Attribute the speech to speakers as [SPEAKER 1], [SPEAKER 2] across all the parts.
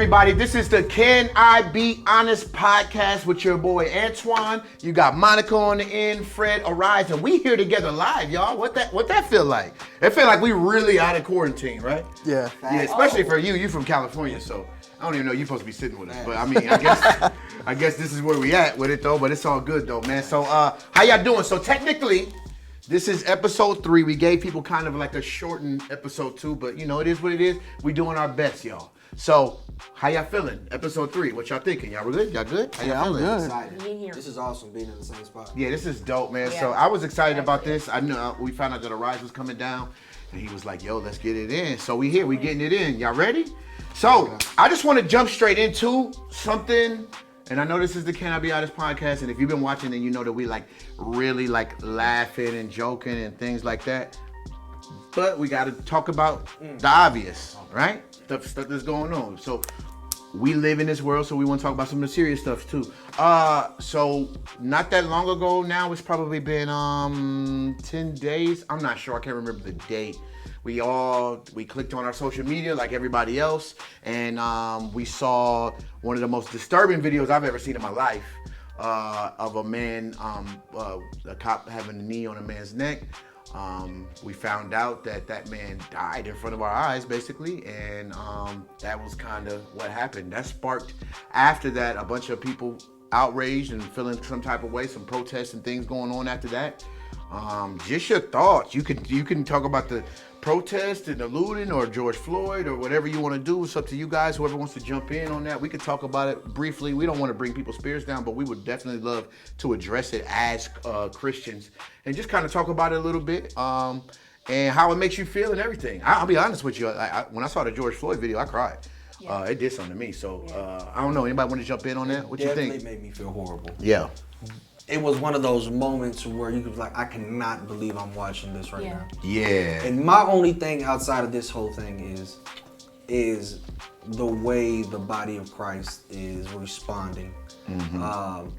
[SPEAKER 1] everybody. This is the Can I Be Honest podcast with your boy Antwoine. You got Monica on the end, Fred, Arize, and we here together live, y'all. What that feel like? It feel like we really out of quarantine, right?
[SPEAKER 2] Yeah.
[SPEAKER 1] Yeah, especially for you. You from California, so I don't even know you're supposed to be sitting with us. But I mean, I guess this is where we at with it though. But it's all good though, man. So how y'all doing? So technically, this is episode 3. We gave people kind of like a shortened episode 2, but you know, it is what it is. We doing our best, y'all. So, how y'all feeling? Episode 3, what y'all thinking? Y'all good? Y'all good? How y'all feeling?
[SPEAKER 2] Good.
[SPEAKER 3] Excited. This is awesome being in the same spot.
[SPEAKER 1] Yeah, this is dope, man. So I was excited about this. I knew we found out that Arize was coming down, and he was like, "Yo, let's get it in." So we here, we getting it in. Y'all ready? So I just want to jump straight into something. And I know this is the Can I Be Honest podcast, and if you've been watching, then you know that we like really like laughing and joking and things like that. But we got to talk about the obvious, right? Stuff that's going on. So we live in this world, so we want to talk about some of the serious stuff too. So not that long ago now, it's probably been 10 days. I'm not sure. I can't remember the date. We clicked on our social media like everybody else, and we saw one of the most disturbing videos I've ever seen in my life of a man, a cop having a knee on a man's neck. We found out that man died in front of our eyes, basically, and that was kind of what happened. That sparked, after that, a bunch of people outraged and feeling some type of way, some protests and things going on after that. Just your thoughts. You can talk about the protest and the looting or George Floyd or whatever you want to do. It's up to you guys. Whoever wants to jump in on that, we could talk about it briefly. We don't want to bring people's spirits down, but we would definitely love to address it as Christians and just kind of talk about it a little bit and how it makes you feel and everything. I'll be honest with you. When I saw the George Floyd video, I cried. Yeah. It did something to me. So I don't know. Anybody want to jump in on that? What you think?
[SPEAKER 3] Definitely made me feel horrible.
[SPEAKER 1] Yeah.
[SPEAKER 3] It was one of those moments where you could be like, I cannot believe I'm watching this right now.
[SPEAKER 1] Yeah.
[SPEAKER 3] And my only thing outside of this whole thing is the way the body of Christ is responding. Mm-hmm.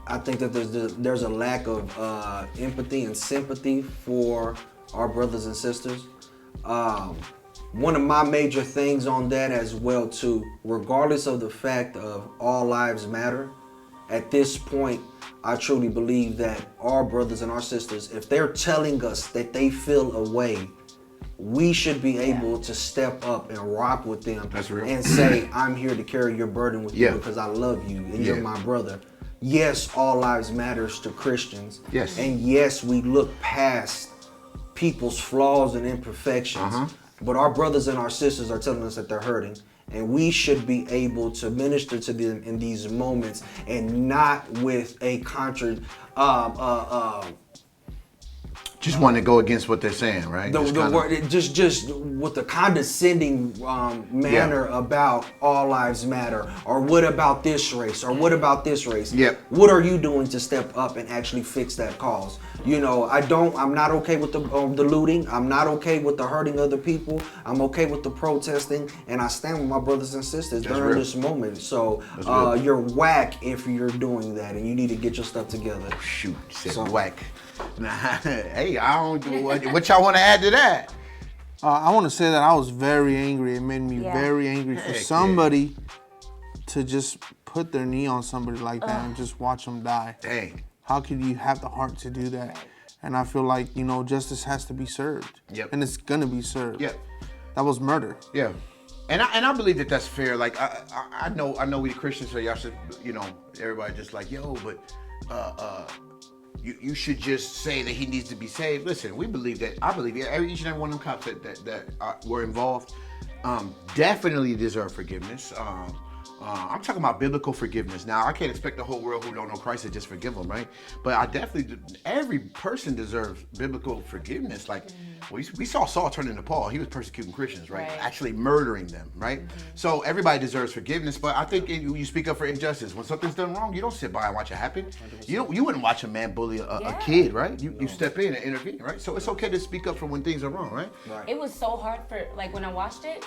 [SPEAKER 3] I think that there's a lack of empathy and sympathy for our brothers and sisters. One of my major things on that as well too, regardless of the fact of all lives matter, at this point, I truly believe that our brothers and our sisters, if they're telling us that they feel a way, we should be able to step up and rock with them and say, I'm here to carry your burden with you because I love you and you're my brother. Yes, all lives matters to Christians. Yes. And yes, we look past people's flaws and imperfections. But our brothers and our sisters are telling us that they're hurting. And we should be able to minister to them in these moments and not with a
[SPEAKER 1] just want to go against what they're saying, right?
[SPEAKER 3] Just with a condescending manner about all lives matter, or what about this race, or what about this race?
[SPEAKER 1] Yep.
[SPEAKER 3] What are you doing to step up and actually fix that cause? You know, I'm not okay with the looting. I'm not okay with the hurting other people. I'm okay with the protesting, and I stand with my brothers and sisters during this moment. So you're whack if you're doing that, and you need to get your stuff together.
[SPEAKER 1] Shoot, you said whack. Hey, I don't do what y'all want to add to that?
[SPEAKER 2] I want to say that I was very angry. It made me very angry for somebody to just put their knee on somebody like that and just watch them die.
[SPEAKER 1] Dang.
[SPEAKER 2] How could you have the heart to do that? And I feel like, justice has to be served.
[SPEAKER 1] Yep.
[SPEAKER 2] And it's going to be served.
[SPEAKER 1] Yep.
[SPEAKER 2] That was murder.
[SPEAKER 1] Yeah. And I believe that that's fair. Like, I know we Christians, so y'all should, everybody just like, yo, but you should just say that he needs to be saved. Listen, I believe each and every one of them cops that were involved definitely deserve forgiveness. I'm talking about biblical forgiveness. Now, I can't expect the whole world who don't know Christ to just forgive them, right? But every person deserves biblical forgiveness. Like, we saw Saul turn into Paul. He was persecuting Christians, right? Actually murdering them, right? So everybody deserves forgiveness, but I think you speak up for injustice. When something's done wrong, you don't sit by and watch it happen. You wouldn't watch a man bully a kid, right? You step in and intervene, right? So it's okay to speak up for when things are wrong, right?
[SPEAKER 4] It was so hard when I watched it,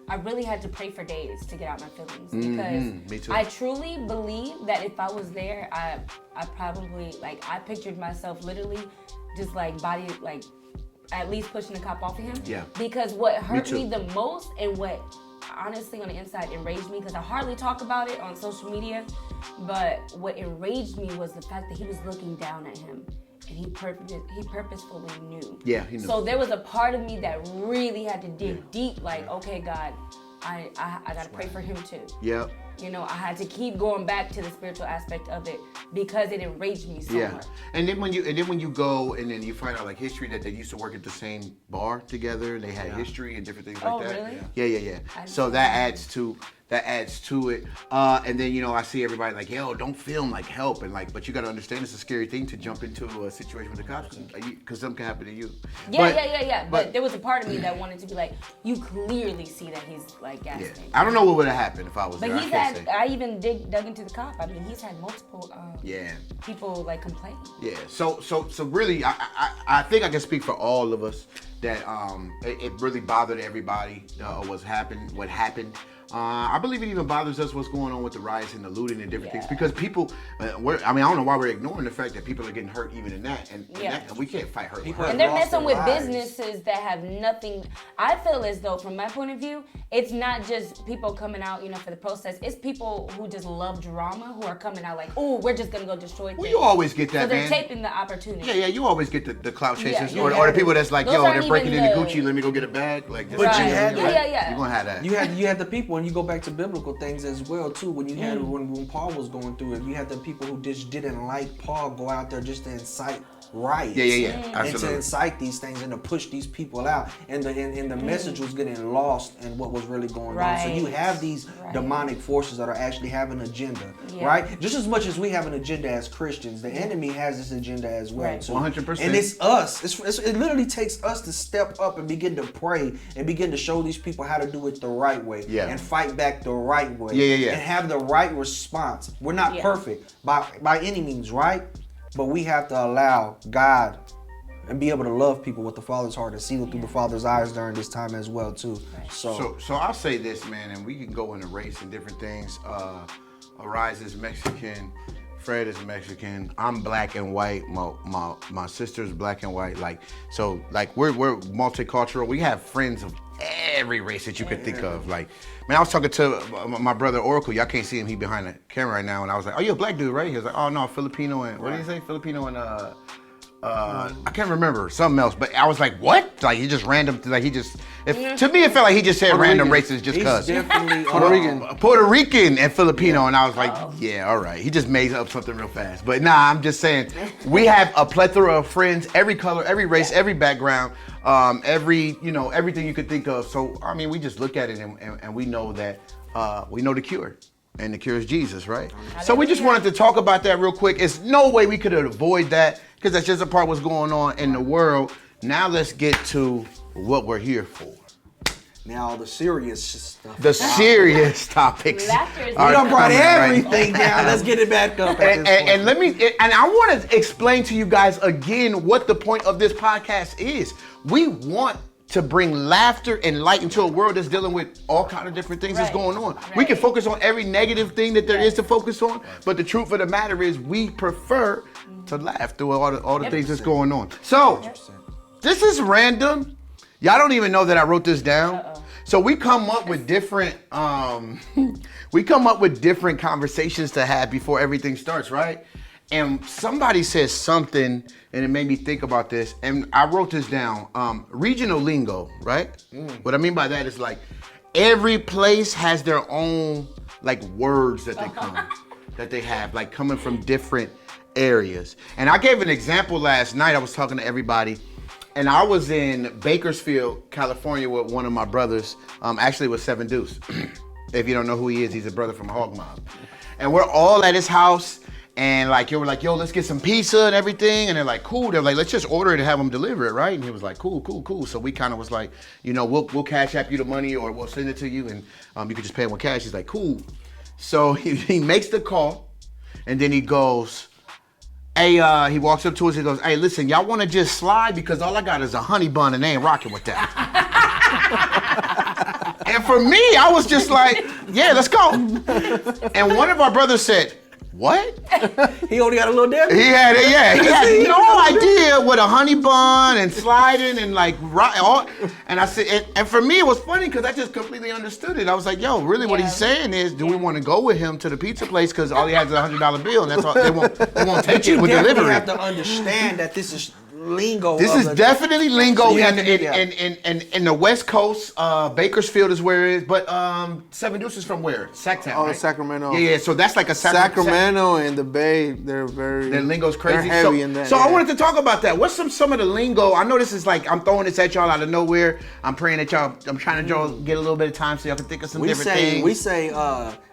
[SPEAKER 4] I really had to pray for days to get out my feelings because
[SPEAKER 1] Me too.
[SPEAKER 4] I truly believe that if I was there, I probably, I pictured myself literally just body, at least pushing the cop off of him.
[SPEAKER 1] Yeah.
[SPEAKER 4] Because what hurt me the most and what honestly on the inside enraged me because I hardly talk about it on social media. But what enraged me was the fact that he was looking down at him. And he purposefully knew.
[SPEAKER 1] Yeah, he knew.
[SPEAKER 4] So there was a part of me that really had to dig deep, like, okay, God, I gotta pray for him too.
[SPEAKER 1] Yep.
[SPEAKER 4] You know, I had to keep going back to the spiritual aspect of it because it enraged me so much.
[SPEAKER 1] And then when you go and then you find out like history that they used to work at the same bar together and they had history and different things like that.
[SPEAKER 4] Really?
[SPEAKER 1] Yeah. So that adds to it. And then, you know, I see everybody like, yo, don't film, like, help. And like, but you got to understand it's a scary thing to jump into a situation with the cops because something can happen to you.
[SPEAKER 4] Yeah. But there was a part of me that wanted to be like, you clearly see that he's like gasping.
[SPEAKER 1] I don't know what would have happened if I was there.
[SPEAKER 4] I even dug into the cop. I mean, he's had multiple people like complain.
[SPEAKER 1] Yeah. So really, I think I can speak for all of us that it really bothered everybody what happened. I believe it even bothers us what's going on with the riots and the looting and different things because people, I don't know why we're ignoring the fact that people are getting hurt even in that, and we can't fight hurt.
[SPEAKER 4] And they're messing with businesses that have nothing. I feel as though, from my point of view, it's not just people coming out, you know, for the protest. It's people who just love drama who are coming out like, oh, we're just gonna go destroy things.
[SPEAKER 1] Well, you always get that,
[SPEAKER 4] so they're
[SPEAKER 1] man.
[SPEAKER 4] taping the opportunity.
[SPEAKER 1] Yeah, you always get the clout chasers or the people that's like, yo, they're breaking into Gucci, let me go get a bag. Like,
[SPEAKER 3] but you had
[SPEAKER 1] you're gonna have that.
[SPEAKER 3] You had the people, and you go back to biblical things as well too. When you had when Paul was going through it, you had the people who just didn't like Paul go out there just to incite riots. And to incite these things and to push these people out. And the message was getting lost in what was really going on. So you have these demonic forces that are actually having an agenda, right? Just as much as we have an agenda as Christians, the enemy has this agenda as well too.
[SPEAKER 1] 100%.
[SPEAKER 3] And it's us. It literally takes us to step up and begin to pray and begin to show these people how to do it the right way and fight back the right way and have the right response. We're not perfect by any means, right? But we have to allow God and be able to love people with the Father's heart and see them through the Father's eyes during this time as well too.
[SPEAKER 1] So I'll say this, man, and we can go into race and different things. Arize is Mexican, Fred is Mexican. I'm black and white. My sister's black and white. Like we're multicultural. We have friends of every race that you could think of. Like, man, I was talking to my brother Oracle. Y'all can't see him. He behind the camera right now. And I was like, oh, you're a black dude, right? He was like, oh, no, Filipino and, what did he say? Filipino and, I can't remember, something else. But I was like, what? Like, he just random, like, he just, to me, it felt like he just said random races just because.
[SPEAKER 3] He's definitely
[SPEAKER 1] Puerto Rican and Filipino. And I was like, yeah, all right. He just made up something real fast. But nah, I'm just saying, we have a plethora of friends, every color, every race, every background. Everything you could think of. So, I mean, we just look at it and we know that, we know the cure. And the cure is Jesus, right? So we just wanted to talk about that real quick. It's no way we could avoid that because that's just a part of what's going on in the world. Now let's get to what we're here for.
[SPEAKER 3] Now the serious stuff.
[SPEAKER 1] The serious topics.
[SPEAKER 3] We done brought everything down. Let's get it back up.
[SPEAKER 1] And I want to explain to you guys again what the point of this podcast is. We want to bring laughter and light into a world that's dealing with all kind of different things that's going on. We can focus on every negative thing that there is to focus on, but the truth of the matter is we prefer to laugh through all the things that's going on. So, this is random. Y'all don't even know that I wrote this down. So we come up with different conversations to have before everything starts, right? And somebody says something, and it made me think about this. And I wrote this down. Regional lingo, right? What I mean by that is like every place has their own like words that they have, like coming from different areas. And I gave an example last night. I was talking to everybody, and I was in Bakersfield, California, with one of my brothers. Actually, with Seven Deuce. If you don't know who he is, he's a brother from Hog Mob. And we're all at his house. And like, we're like, yo, let's get some pizza and everything. And they're like, cool. They're like, let's just order it and have them deliver it, right? And he was like, cool. So we kind of was like, you know, we'll cash app you the money or we'll send it to you and you can just pay him with cash. He's like, cool. So he makes the call and then he goes, hey, he walks up to us. He goes, hey, listen, y'all want to just slide because all I got is a honey bun and they ain't rocking with that. And for me, I was just like, yeah, let's go. And one of our brothers said, what?
[SPEAKER 3] He only got a little dip.
[SPEAKER 1] He had it, yeah. He had no idea what a honey bun and sliding and like all. And I said, and for me it was funny because I just completely understood it. I was like, yo, really, what he's saying is, do we want to go with him to the pizza place because all he has is $100 bill and that's all they won't take it with delivery.
[SPEAKER 3] You have to understand that this is lingo.
[SPEAKER 1] This is definitely lingo in the West Coast. Bakersfield is where it is, but Seven Deuces from where? Sacktown.
[SPEAKER 2] Oh,
[SPEAKER 1] right?
[SPEAKER 2] Sacramento.
[SPEAKER 1] Yeah, so that's like a
[SPEAKER 2] Sacramento and the Bay. Their
[SPEAKER 1] lingo's crazy.
[SPEAKER 2] They're heavy in that.
[SPEAKER 1] So I wanted to talk about that. What's some of the lingo? I know this is like I'm throwing this at y'all out of nowhere. I'm praying that y'all. I'm trying to get a little bit of time so y'all can think of some different things.
[SPEAKER 3] We say.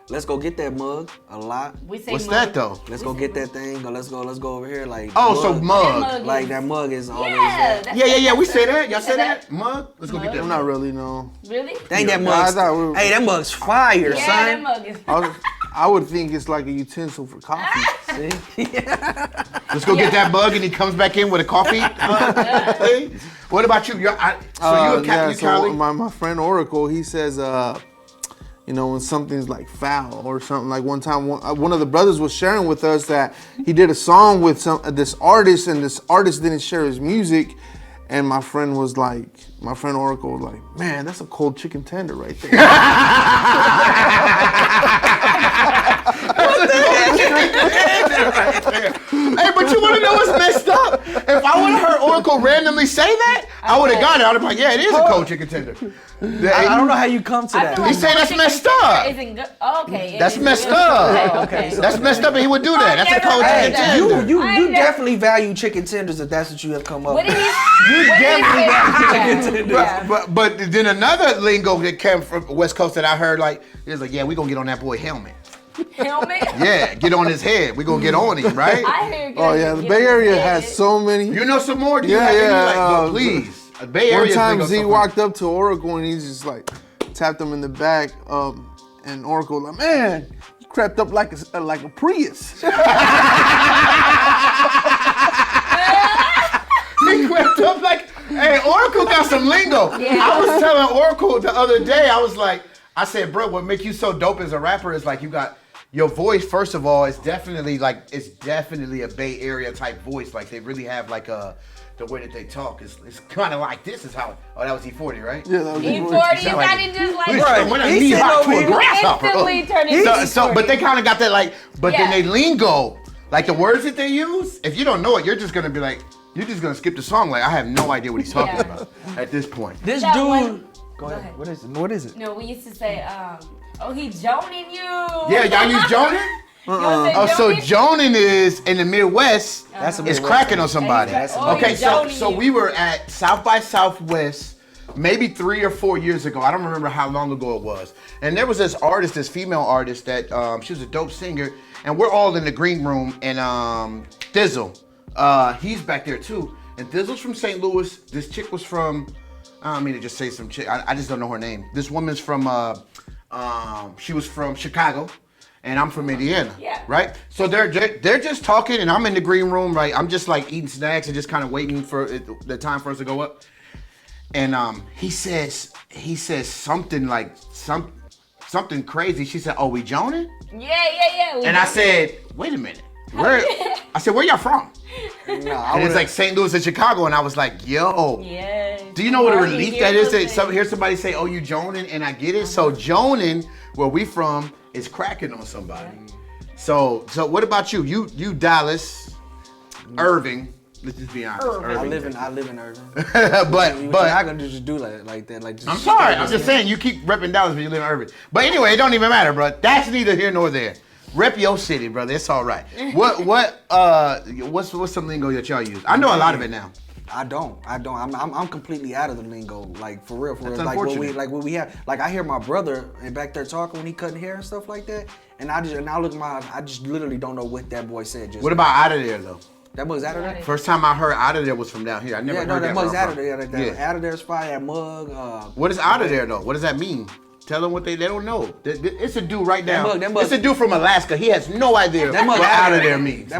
[SPEAKER 3] Let's go get that mug a lot.
[SPEAKER 4] We say
[SPEAKER 1] What's
[SPEAKER 4] mug.
[SPEAKER 1] that though?
[SPEAKER 3] Let's go get that thing. Or let's go over here. Like
[SPEAKER 1] so mug.
[SPEAKER 3] Like that mug is always there.
[SPEAKER 1] Yeah. We say that. Y'all say that? Mug. Let's go get that.
[SPEAKER 2] I'm not really no.
[SPEAKER 4] Really?
[SPEAKER 3] Dang, that mug. Hey, that mug's fire, son.
[SPEAKER 4] That mug is.
[SPEAKER 2] I would think it's like a utensil for coffee.
[SPEAKER 3] See?
[SPEAKER 1] Let's go get that bug, and he comes back in with a coffee. Thing. What about you? You a Catholic?
[SPEAKER 2] So my friend Oracle, he says, when something's like foul or something. Like one time, one of the brothers was sharing with us that he did a song with this artist, and this artist didn't share his music. And my friend Oracle was like, man, that's a cold chicken tender right there.
[SPEAKER 1] Hey, but you want to know what's messed up? If I would have heard Oracle randomly say that, I would have got it. I would have been like, yeah, it is a cold chicken tender.
[SPEAKER 3] I don't know how you come to that.
[SPEAKER 1] He said that's messed up.
[SPEAKER 4] Isn't good. Oh, okay.
[SPEAKER 1] That's messed up.
[SPEAKER 3] Okay.
[SPEAKER 1] That's messed up, and he would do that. That's a cold chicken tender.
[SPEAKER 3] You definitely value chicken tenders if that's what you have come up with.
[SPEAKER 1] You definitely value chicken tenders.
[SPEAKER 4] Yeah.
[SPEAKER 1] But then another lingo that came from West Coast that I heard, like, it was like, yeah, we gonna get on that boy helmet.
[SPEAKER 4] Helmet?
[SPEAKER 1] Yeah, get on his head. We gonna get on him, right?
[SPEAKER 4] I hear
[SPEAKER 2] Oh yeah, the Bay Area has so many.
[SPEAKER 1] You know some more?
[SPEAKER 2] Yeah.
[SPEAKER 1] Please. Bay Area.
[SPEAKER 2] One time Z walked up to Oracle and he's just like tapped him in the back, and Oracle like, man, you crept up like a Prius.
[SPEAKER 1] He crept up like, hey, Oracle got some lingo.
[SPEAKER 4] Yeah.
[SPEAKER 1] I was telling Oracle the other day, I said, bro, what makes you so dope as a rapper is like you got your voice, first of all, it's definitely a Bay Area type voice. Like they really have like the way that they talk is kind of like this is how. Oh, that was E40, right?
[SPEAKER 2] Yeah, that was
[SPEAKER 4] E40, you got it just like
[SPEAKER 1] He's to a grasshopper.
[SPEAKER 4] instantly turned into E40.
[SPEAKER 1] But they kind of got that like, then they lingo, like the words that they use. If you don't know it, you're just gonna be like, you're just gonna skip the song. Like I have no idea what he's talking about at this point.
[SPEAKER 3] This
[SPEAKER 4] That
[SPEAKER 3] dude.
[SPEAKER 4] one-
[SPEAKER 3] Go ahead. What is it?
[SPEAKER 4] No, we used to say, he joning you.
[SPEAKER 1] Yeah, y'all use Jonin? Oh, so Jonin is in the Midwest. Is cracking on somebody. Okay, so we were at South by Southwest maybe 3 or 4 years ago. I don't remember how long ago it was. And there was this female artist that she was a dope singer, and we're all in the green room. And Thizzle, he's back there too. And Thizzle's from St. Louis. This chick was from. I don't mean to just say some chick. I just don't know her name. This woman's from. She was from Chicago. And I'm from Indiana, right? So they're just talking, and I'm in the green room, right? I'm just like eating snacks and just kind of waiting for the time for us to go up. And he says something like something crazy. She said, "Oh, we joning?"
[SPEAKER 4] Yeah.
[SPEAKER 1] And I said, "Wait a minute, where?" I said, "Where y'all from?" And it's like St. Louis and Chicago, and I was like, "Yo, do you know what a relief that is? To hear somebody say, 'Oh, you joning?' And I get it. So joning, where we from, is cracking on somebody. So what about you? You Dallas, Irving. Let's just be honest. Irving.
[SPEAKER 3] I live in Irving.
[SPEAKER 1] but
[SPEAKER 3] you're not gonna just do that like that. Like just
[SPEAKER 1] I'm sorry. I'm just saying you keep repping Dallas, but you live in Irving. But anyway, it don't even matter, bro. That's neither here nor there. Rep your city, brother. It's all right. What's some lingo that y'all use? I know a lot of it now.
[SPEAKER 3] I don't. I'm completely out of the lingo. Like for real.
[SPEAKER 1] That's
[SPEAKER 3] like
[SPEAKER 1] unfortunate.
[SPEAKER 3] what we have. Like I hear my brother back there talking when he cutting hair and stuff like that, and I just literally don't know what that boy said.
[SPEAKER 1] What about out of there though?
[SPEAKER 3] That mug's out of there.
[SPEAKER 1] First time I heard out of there was from down here. I never heard
[SPEAKER 3] that mug's out of there.
[SPEAKER 1] Yeah.
[SPEAKER 3] Out of there's fire. That mug.
[SPEAKER 1] What is out of there though? What does that mean? Tell them what they don't know. It's a dude right now.
[SPEAKER 3] That mug.
[SPEAKER 1] It's a dude from Alaska. He has no idea what out of there means.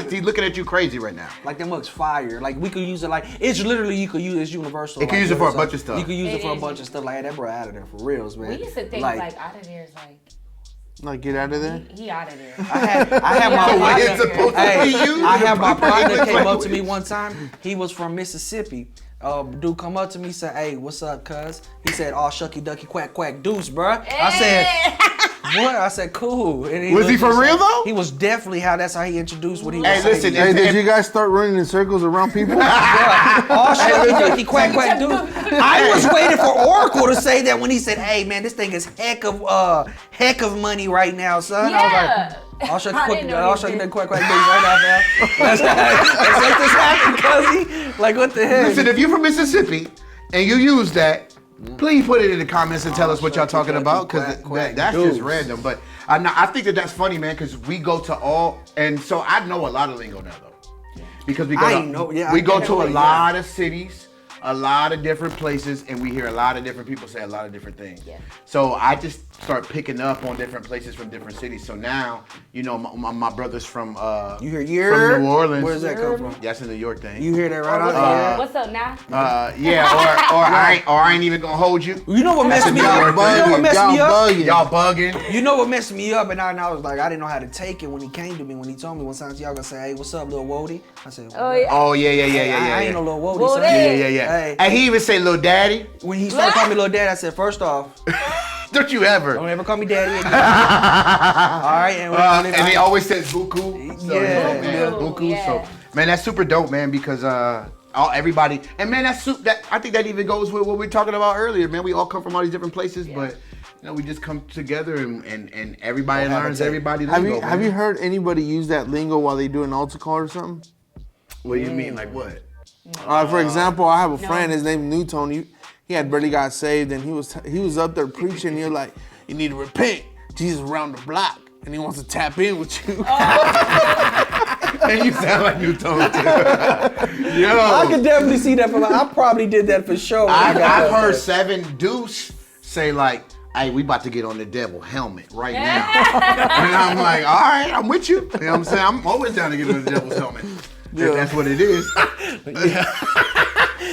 [SPEAKER 1] He's looking at you crazy right now.
[SPEAKER 3] Like that mug's fire. Like we could use it. Like it's literally you could use it's universal.
[SPEAKER 1] You can use it for a bunch of stuff.
[SPEAKER 3] You could use it for a bunch of stuff. Like that bro out of there for reals, man.
[SPEAKER 4] We used to think like out of there is like
[SPEAKER 2] Like, get out of there.
[SPEAKER 4] He out of there.
[SPEAKER 3] I had my
[SPEAKER 1] The way it's
[SPEAKER 3] partner.
[SPEAKER 1] supposed to
[SPEAKER 3] Hey,
[SPEAKER 1] be used.
[SPEAKER 3] I had my partner
[SPEAKER 1] English
[SPEAKER 3] came up to
[SPEAKER 1] language.
[SPEAKER 3] me one time. He was from Mississippi. Dude come up to me, said, "Hey, what's up, cuz?" He said, "Oh, shucky ducky quack quack deuce, bruh." I said, "What?" I said, "Cool." And
[SPEAKER 1] Was he for real, though?
[SPEAKER 3] He was definitely that's how he introduced what he was
[SPEAKER 1] Hey,
[SPEAKER 3] saying.
[SPEAKER 1] listen,
[SPEAKER 2] Hey, did you guys start running in circles around people?
[SPEAKER 3] Oh, shucky ducky quack quack deuce. I was waiting for Oracle to say that when he said, "Hey, man, this thing is heck of money right now, son." I was
[SPEAKER 4] Yeah.
[SPEAKER 3] like, I'll shut
[SPEAKER 4] I
[SPEAKER 3] the
[SPEAKER 4] didn't know he did.
[SPEAKER 3] quack quack dudes right now, man. Let's make this happen, cuzzy. Like, what the heck?
[SPEAKER 1] Listen, if you're from Mississippi and you use that, please put it in the comments and tell us what y'all talking about, because that's just random. But I think that's funny, man, because we go to all, and so I know a lot of lingo now, though, because we go to a lot of cities, a lot of different places, and we hear a lot of different people say a lot of different things.
[SPEAKER 4] Yeah.
[SPEAKER 1] So I just start picking up on different places from different cities. So now, you know, my brother's from
[SPEAKER 3] You hear
[SPEAKER 1] from New Orleans.
[SPEAKER 3] Where does that come from?
[SPEAKER 1] That's a New York thing.
[SPEAKER 3] You hear that right out
[SPEAKER 4] What's up now?
[SPEAKER 1] Yeah, or I ain't even gonna hold you.
[SPEAKER 3] there? You know what messed me up? You know what messed me up?
[SPEAKER 1] Y'all bugging.
[SPEAKER 3] You know what messed me up? And I was like, I didn't know how to take it when he came to me. When he told me one time, y'all gonna say, "Hey, what's up, Lil Wody?" I said,
[SPEAKER 4] Oh yeah.
[SPEAKER 1] Oh yeah.
[SPEAKER 3] I ain't no Lil Wody, son.
[SPEAKER 4] Wody.
[SPEAKER 1] Yeah.
[SPEAKER 3] Hey.
[SPEAKER 1] And he even say little daddy.
[SPEAKER 3] When he started calling me Lil Dad, I said, first off,
[SPEAKER 1] Don't you ever?
[SPEAKER 3] don't ever call me Daddy again. All right,
[SPEAKER 1] And he always says buku. So,
[SPEAKER 3] Yeah.
[SPEAKER 1] man, buku.
[SPEAKER 4] Yeah.
[SPEAKER 1] So man, that's super dope, man, because everybody, and man, that I think that even goes with what we were talking about earlier, man. We all come from all these different places, but you know, we just come together and everybody learns everybody lingo.
[SPEAKER 2] Have you heard anybody use that lingo while they do an altar call or something?
[SPEAKER 1] What do you mean, like what?
[SPEAKER 2] For example, I have a friend. His name Newton. He had barely got saved, and he was up there preaching. You're like, you need to repent. Jesus around the block, and he wants to tap in with you.
[SPEAKER 1] And you sound like you told too. Yo,
[SPEAKER 3] I could definitely see that I probably did that for sure.
[SPEAKER 1] I've heard 7 Deuce say like, "Hey, we about to get on the devil helmet right now," and I'm like, "All right, I'm with you." You know what I'm saying? I'm always down to get on the devil's helmet. If that's what it is.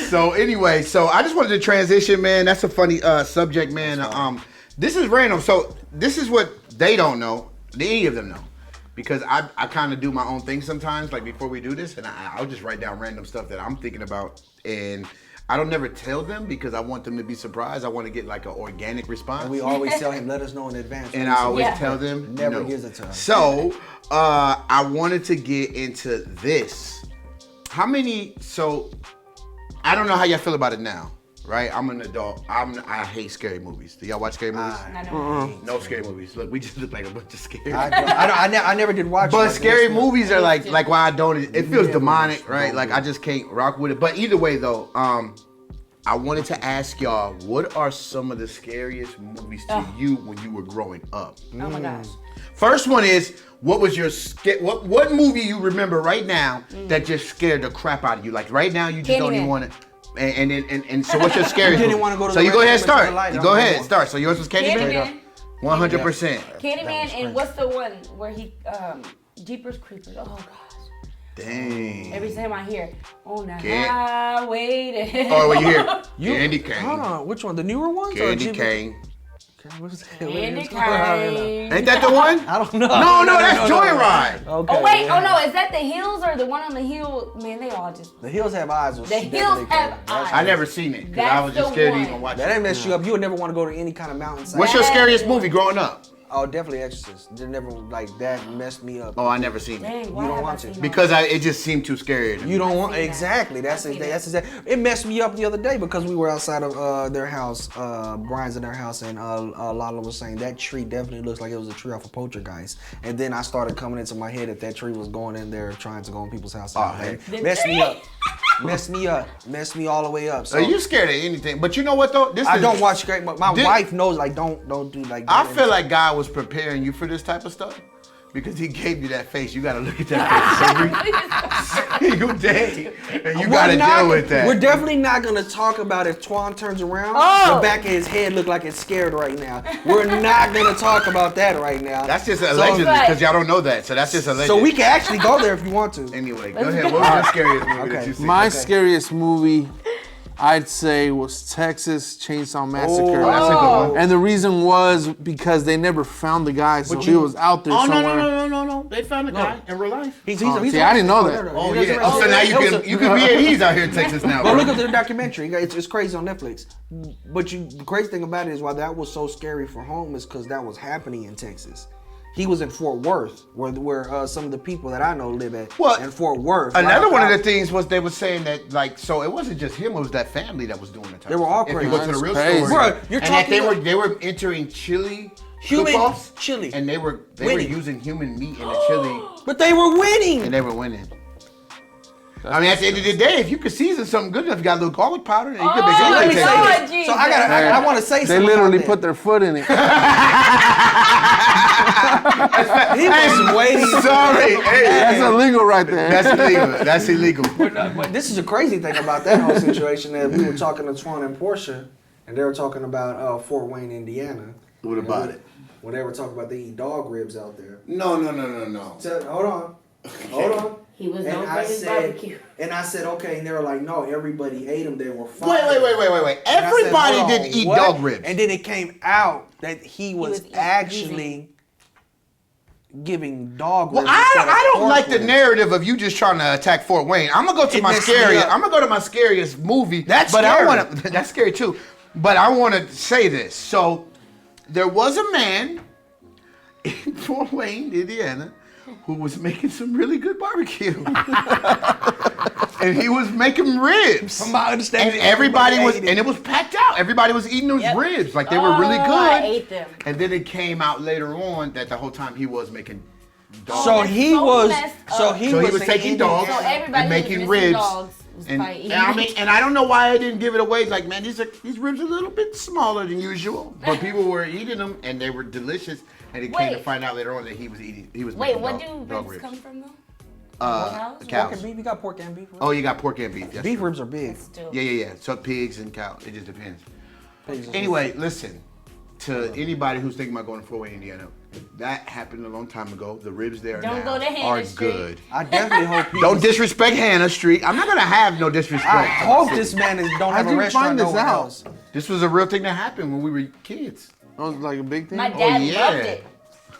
[SPEAKER 1] So anyway, so I just wanted to transition, man. That's a funny subject, man. This is random. So this is what they don't know. Any of them know. Because I kind of do my own thing sometimes, like before we do this, and I'll just write down random stuff that I'm thinking about, and I don't never tell them because I want them to be surprised. I want to get like an organic response.
[SPEAKER 3] And we always tell him, let us know in advance.
[SPEAKER 1] And I always tell them,
[SPEAKER 3] Never
[SPEAKER 1] no.
[SPEAKER 3] gives it to us.
[SPEAKER 1] So I wanted to get into this. So I don't know how y'all feel about it now, right? I'm an adult. I hate scary movies. Do y'all watch scary movies? No scary movies. Look, we just look like a bunch of scary.
[SPEAKER 3] I never did watch.
[SPEAKER 1] But
[SPEAKER 3] it.
[SPEAKER 1] scary movies are like why I don't. It feels demonic, right? Like I just can't rock with it. But either way, though, I wanted to ask y'all, what are some of the scariest movies to you when you were growing up?
[SPEAKER 4] Oh my gosh.
[SPEAKER 1] First one is, what was your what movie you remember right now that just scared the crap out of you? Like right now, you just don't even want to. And so what's your scariest?
[SPEAKER 3] You didn't
[SPEAKER 1] movie?
[SPEAKER 3] want to go to
[SPEAKER 1] so
[SPEAKER 3] the
[SPEAKER 1] you go ahead and
[SPEAKER 3] restaurant
[SPEAKER 1] start.
[SPEAKER 3] with the light
[SPEAKER 1] You
[SPEAKER 3] on.
[SPEAKER 1] go ahead and start. So yours was Candyman.
[SPEAKER 4] Candyman.
[SPEAKER 1] 100%.
[SPEAKER 4] Candyman, and what's the one where he Jeepers Creepers? Oh gosh.
[SPEAKER 1] Dang.
[SPEAKER 4] Every time I hear on the
[SPEAKER 1] Can't-
[SPEAKER 4] highway to
[SPEAKER 1] Oh, what you hear? Candy cane.
[SPEAKER 3] Hold on, which one? The newer ones?
[SPEAKER 1] Candy cane.
[SPEAKER 3] What's that?
[SPEAKER 4] Candy cane.
[SPEAKER 1] Ain't that the one?
[SPEAKER 3] I don't know.
[SPEAKER 1] No, that's Joyride.
[SPEAKER 3] Okay.
[SPEAKER 4] Oh wait,
[SPEAKER 3] yeah.
[SPEAKER 4] oh no, is that the hills or the one on the hill? Man, they all just.
[SPEAKER 3] The Hills Have Eyes. Was
[SPEAKER 4] The Hills
[SPEAKER 3] definitely
[SPEAKER 4] Have
[SPEAKER 3] crazy.
[SPEAKER 4] Eyes.
[SPEAKER 1] I never seen it because I
[SPEAKER 4] That's
[SPEAKER 1] was just
[SPEAKER 4] the
[SPEAKER 1] scared to
[SPEAKER 4] one.
[SPEAKER 1] even watch
[SPEAKER 3] That
[SPEAKER 1] it.
[SPEAKER 3] ain't mess you up. You would never want to go to any kind of mountainside.
[SPEAKER 1] What's your scariest movie growing up?
[SPEAKER 3] Oh, definitely Exorcist. They never that messed me up.
[SPEAKER 1] Oh, I never seen it.
[SPEAKER 4] Dang, why
[SPEAKER 3] You don't
[SPEAKER 4] have I
[SPEAKER 3] want
[SPEAKER 4] seen
[SPEAKER 3] to.
[SPEAKER 4] that?
[SPEAKER 1] Because it just seemed too scary.
[SPEAKER 3] You don't want
[SPEAKER 4] seen that.
[SPEAKER 3] exactly. That's
[SPEAKER 4] I've seen
[SPEAKER 3] exactly. It messed me up the other day because we were outside of their house, Brian's in their house, and Lala was saying that tree definitely looks like it was a tree off of Poltergeist. And then I started coming into my head that tree was going in there trying to go in people's house.
[SPEAKER 1] hey.
[SPEAKER 3] Messed me up. Messed me up. Messed me all the way up. So
[SPEAKER 1] Are you scared of anything? But you know what though?
[SPEAKER 3] I don't watch scary. But my
[SPEAKER 1] This-
[SPEAKER 3] wife knows like don't do like.
[SPEAKER 1] I
[SPEAKER 3] that.
[SPEAKER 1] feel like God was preparing you for this type of stuff because He gave you that face. You got to look at that face every single day, and you got to deal with that.
[SPEAKER 3] We're definitely not gonna talk about if Twan turns around.
[SPEAKER 4] Oh.
[SPEAKER 3] The back of his head look like it's scared right now. We're not gonna talk about that right now.
[SPEAKER 1] That's just allegedly because y'all don't know that, so that's just alleged.
[SPEAKER 3] So we can actually go there if you want to.
[SPEAKER 1] Anyway, go ahead. What was your scariest movie that you seen?
[SPEAKER 2] My scariest movie I'd say was Texas Chainsaw Massacre.
[SPEAKER 1] Oh, that's a good one.
[SPEAKER 2] And the reason was because they never found the guy, so he was out there
[SPEAKER 1] Oh,
[SPEAKER 2] somewhere.
[SPEAKER 1] no. They found the guy in real life.
[SPEAKER 3] He's
[SPEAKER 2] See, I didn't know that.
[SPEAKER 1] Oh, yeah. Oh, so now you can be at ease out here in Texas now.
[SPEAKER 3] But
[SPEAKER 1] bro.
[SPEAKER 3] look at the documentary. It's crazy on Netflix. But the crazy thing about it is why that was so scary for home is because that was happening in Texas. He was in Fort Worth, where some of the people that I know live at.
[SPEAKER 1] Well,
[SPEAKER 3] in Fort Worth.
[SPEAKER 1] Another one of the things was they were saying that, like, so it wasn't just him; it was that family that was doing it.
[SPEAKER 3] They were all
[SPEAKER 1] If
[SPEAKER 3] crazy.
[SPEAKER 1] you go to the real
[SPEAKER 2] That's
[SPEAKER 1] story,
[SPEAKER 2] crazy.
[SPEAKER 3] Bro, you're
[SPEAKER 1] and that
[SPEAKER 3] talking
[SPEAKER 1] they were entering chili,
[SPEAKER 3] Human
[SPEAKER 1] cook-offs,
[SPEAKER 3] chili.
[SPEAKER 1] and they were
[SPEAKER 3] Winning.
[SPEAKER 1] using human meat in the chili,
[SPEAKER 3] But they were winning.
[SPEAKER 1] and they were winning. I mean, at the end of the day, if you could season something good enough, you got a little garlic powder, and you could make
[SPEAKER 3] let me
[SPEAKER 1] anything
[SPEAKER 3] say
[SPEAKER 1] taste
[SPEAKER 3] this.
[SPEAKER 1] good.
[SPEAKER 4] Jesus.
[SPEAKER 3] So I want to say
[SPEAKER 2] They
[SPEAKER 3] something.
[SPEAKER 2] literally
[SPEAKER 3] about
[SPEAKER 2] put their foot in it.
[SPEAKER 3] He was waiting.
[SPEAKER 1] Sorry, hey,
[SPEAKER 2] That's illegal right there.
[SPEAKER 1] that's illegal. That's illegal.
[SPEAKER 3] But this is a crazy thing about that whole situation. That we were talking to Twan and Portia, and they were talking about Fort Wayne, Indiana.
[SPEAKER 1] What about it?
[SPEAKER 3] When they were talking about they eat dog ribs out there.
[SPEAKER 1] No.
[SPEAKER 3] Hold on.
[SPEAKER 4] He was
[SPEAKER 3] And
[SPEAKER 4] known for
[SPEAKER 3] I
[SPEAKER 4] his
[SPEAKER 3] said,
[SPEAKER 4] barbecue.
[SPEAKER 3] and I said, okay, and they were like, no, everybody ate them. They were fine.
[SPEAKER 1] Wait.
[SPEAKER 3] And I said,
[SPEAKER 1] Everybody
[SPEAKER 3] hold
[SPEAKER 1] didn't
[SPEAKER 3] on,
[SPEAKER 1] eat
[SPEAKER 3] what?
[SPEAKER 1] dog ribs.
[SPEAKER 3] And then it came out that he was
[SPEAKER 4] was
[SPEAKER 3] actually giving dog
[SPEAKER 1] Well,
[SPEAKER 3] ribs. instead of
[SPEAKER 1] I don't
[SPEAKER 3] pork
[SPEAKER 1] like the
[SPEAKER 3] ribs.
[SPEAKER 1] narrative of you just trying to attack Fort Wayne. I'm gonna go to
[SPEAKER 3] It
[SPEAKER 1] my
[SPEAKER 3] messed me
[SPEAKER 1] scariest.
[SPEAKER 3] up.
[SPEAKER 1] I'm gonna go to my scariest movie.
[SPEAKER 3] That's
[SPEAKER 1] but
[SPEAKER 3] scary.
[SPEAKER 1] I want to. That's scary too. But I want to say this. So there was a man in Fort Wayne, Indiana, who was making some really good barbecue, and he was making ribs.
[SPEAKER 3] From my understanding,
[SPEAKER 1] And everybody was,
[SPEAKER 3] ate it.
[SPEAKER 1] and it was packed out. Everybody was eating those
[SPEAKER 4] Yep.
[SPEAKER 1] ribs like they were really good.
[SPEAKER 4] I ate them.
[SPEAKER 1] And then it came out later on that the whole time he was making dog.
[SPEAKER 3] So
[SPEAKER 4] that's
[SPEAKER 3] he
[SPEAKER 4] so
[SPEAKER 3] was.
[SPEAKER 4] messed
[SPEAKER 3] So
[SPEAKER 4] up.
[SPEAKER 3] he
[SPEAKER 1] So he
[SPEAKER 3] was
[SPEAKER 1] was taking
[SPEAKER 3] saying
[SPEAKER 1] dogs.
[SPEAKER 4] So everybody
[SPEAKER 1] and making
[SPEAKER 4] who was
[SPEAKER 1] ribs.
[SPEAKER 4] missing dogs was
[SPEAKER 1] And,
[SPEAKER 4] probably
[SPEAKER 1] and
[SPEAKER 4] eating.
[SPEAKER 1] I don't know why I didn't give it away. Like, man, these ribs are a little bit smaller than usual, but people were eating them and they were delicious. And it came to
[SPEAKER 4] Wait.
[SPEAKER 1] find out later on that he was
[SPEAKER 4] Wait,
[SPEAKER 1] making
[SPEAKER 4] what
[SPEAKER 1] dog
[SPEAKER 4] do ribs
[SPEAKER 1] ribs.
[SPEAKER 4] come from though?
[SPEAKER 1] Cows.
[SPEAKER 3] Pork and beef. You got pork and beef.
[SPEAKER 1] Oh, you got pork and beef. That's
[SPEAKER 3] Beef
[SPEAKER 1] true.
[SPEAKER 3] ribs are big.
[SPEAKER 4] Still.
[SPEAKER 1] Yeah. So pigs and cows. It just depends.
[SPEAKER 3] Pigs are
[SPEAKER 1] Anyway, listen. To anybody who's thinking about going to Fort Wayne, Indiana, that happened a long time ago. The ribs there
[SPEAKER 4] Don't
[SPEAKER 1] now
[SPEAKER 4] go to Hannah
[SPEAKER 1] are
[SPEAKER 4] Street.
[SPEAKER 1] good.
[SPEAKER 3] I definitely hope he.
[SPEAKER 1] Don't disrespect Hannah Street. I'm not gonna have no disrespect.
[SPEAKER 3] I hope this man don't have
[SPEAKER 2] How'd
[SPEAKER 3] a
[SPEAKER 2] you
[SPEAKER 3] restaurant
[SPEAKER 2] find this
[SPEAKER 3] nowhere
[SPEAKER 2] out?
[SPEAKER 3] else.
[SPEAKER 1] This was a real thing that happened when we were kids.
[SPEAKER 2] That was like a big thing.
[SPEAKER 4] My dad
[SPEAKER 1] yeah.
[SPEAKER 4] loved it.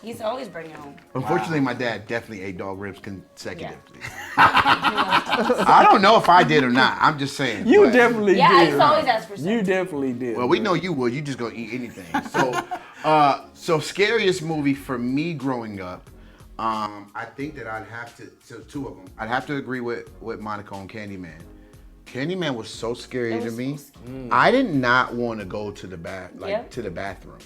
[SPEAKER 4] He used to always bring it home.
[SPEAKER 1] Unfortunately, my dad definitely ate dog ribs consecutively. I don't know if I did or not. I'm just saying.
[SPEAKER 3] You
[SPEAKER 1] but-
[SPEAKER 3] definitely
[SPEAKER 4] Yeah, I
[SPEAKER 3] did.
[SPEAKER 4] used to always ask for some.
[SPEAKER 3] You definitely did.
[SPEAKER 1] Well, we know you would. You just gonna eat anything. So scariest movie for me growing up. I think that I'd have to. So two of them. I'd have to agree with Monica on Candyman. Candyman was so scary
[SPEAKER 4] It
[SPEAKER 1] to
[SPEAKER 4] was
[SPEAKER 1] me.
[SPEAKER 4] so scary.
[SPEAKER 1] I did not want to go to the
[SPEAKER 4] Yeah.
[SPEAKER 1] to the bathroom.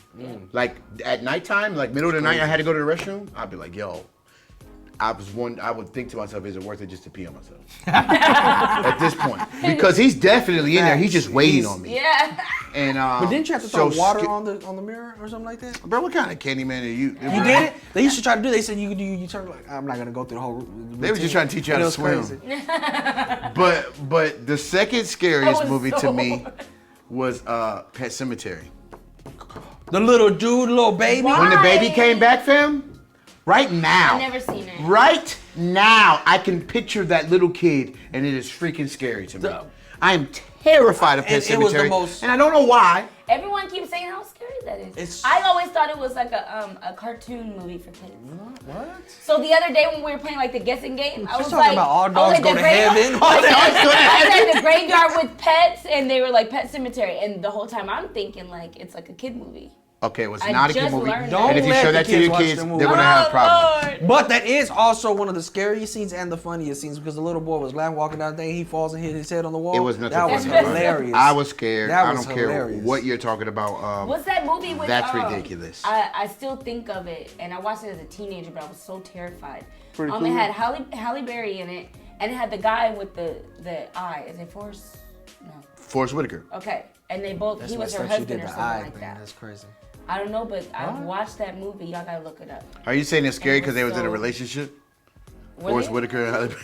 [SPEAKER 1] Like at nighttime, like middle of the night, I had to go to the restroom. I'd be like, yo. I would think to myself, is it worth it just to pee on myself? At this point. Because he's definitely in there. He's just waiting on me.
[SPEAKER 4] Yeah.
[SPEAKER 1] And
[SPEAKER 3] But didn't you have to throw water on the mirror or something like that?
[SPEAKER 1] Bro, what kind of Candyman are you?
[SPEAKER 3] You did it? They used to try to do it. They said you turn like, I'm not gonna go through the whole
[SPEAKER 1] They were just trying to teach you how to swim.
[SPEAKER 3] Crazy.
[SPEAKER 1] But the second scariest
[SPEAKER 4] was
[SPEAKER 1] movie to
[SPEAKER 4] so
[SPEAKER 1] me was Pet Cemetery.
[SPEAKER 3] The little dude, little baby.
[SPEAKER 4] Why?
[SPEAKER 1] When the baby came back, fam, right now.
[SPEAKER 4] I've never seen it.
[SPEAKER 1] Right now, I can picture that little kid, and it is freaking scary to me. I am terrified of Pet
[SPEAKER 3] And it was the
[SPEAKER 1] Cemetery,
[SPEAKER 3] most-
[SPEAKER 1] and I don't know why.
[SPEAKER 4] Everyone keeps saying how scary that is.
[SPEAKER 3] It's-
[SPEAKER 4] I always thought it was like a cartoon movie for kids.
[SPEAKER 3] What?
[SPEAKER 4] So the other day when we were playing like the guessing game, I was
[SPEAKER 3] talking
[SPEAKER 4] like,
[SPEAKER 3] about all
[SPEAKER 4] I was
[SPEAKER 3] dogs
[SPEAKER 4] like,
[SPEAKER 3] go
[SPEAKER 4] the
[SPEAKER 3] to
[SPEAKER 4] graveyard-
[SPEAKER 3] heaven?
[SPEAKER 1] All dogs go to
[SPEAKER 4] I
[SPEAKER 1] heaven?
[SPEAKER 4] said the graveyard with pets, and they were like Pet Cemetery, and the whole time I'm thinking like it's like a kid movie.
[SPEAKER 1] Okay, it was
[SPEAKER 4] I
[SPEAKER 1] not a kid
[SPEAKER 4] just
[SPEAKER 1] movie.
[SPEAKER 4] learned
[SPEAKER 3] that.
[SPEAKER 1] And if you
[SPEAKER 3] Don't
[SPEAKER 1] show
[SPEAKER 3] let
[SPEAKER 1] that
[SPEAKER 3] the
[SPEAKER 1] to
[SPEAKER 3] kids
[SPEAKER 1] your
[SPEAKER 3] watch
[SPEAKER 1] kids,
[SPEAKER 3] the
[SPEAKER 1] they're
[SPEAKER 3] movie.
[SPEAKER 1] gonna have a problem.
[SPEAKER 4] Lord.
[SPEAKER 3] But that is also one of the scariest scenes and the funniest scenes because the little boy was laughing, walking down the thing, he falls and hit his head on the wall.
[SPEAKER 1] It was nothing
[SPEAKER 3] That was
[SPEAKER 1] funny about it.
[SPEAKER 3] hilarious.
[SPEAKER 1] I was scared.
[SPEAKER 3] That
[SPEAKER 1] I
[SPEAKER 3] was
[SPEAKER 1] don't care
[SPEAKER 3] hilarious.
[SPEAKER 1] what you're talking about.
[SPEAKER 4] What's that movie with?
[SPEAKER 1] That's ridiculous.
[SPEAKER 4] I still think of it, and I watched it as a teenager, but I was so terrified.
[SPEAKER 2] Pretty
[SPEAKER 4] It
[SPEAKER 2] cool.
[SPEAKER 4] had Halle Berry in it, and it had the guy with the eye. Is it Forrest? No.
[SPEAKER 1] Forrest Whitaker.
[SPEAKER 4] Okay, and they both.
[SPEAKER 3] That's
[SPEAKER 4] he was
[SPEAKER 3] messed
[SPEAKER 4] her
[SPEAKER 3] up. She
[SPEAKER 4] husband
[SPEAKER 3] did
[SPEAKER 4] or
[SPEAKER 3] the
[SPEAKER 4] something
[SPEAKER 3] eye,
[SPEAKER 4] like
[SPEAKER 3] man.
[SPEAKER 4] that.
[SPEAKER 3] That's crazy.
[SPEAKER 4] I don't know, but I've watched that movie. Y'all gotta look it up.
[SPEAKER 1] Are you saying it's scary because they was in a
[SPEAKER 4] so-
[SPEAKER 1] relationship?
[SPEAKER 4] Were
[SPEAKER 1] Forrest
[SPEAKER 4] they?
[SPEAKER 1] Whitaker and Halle Berry.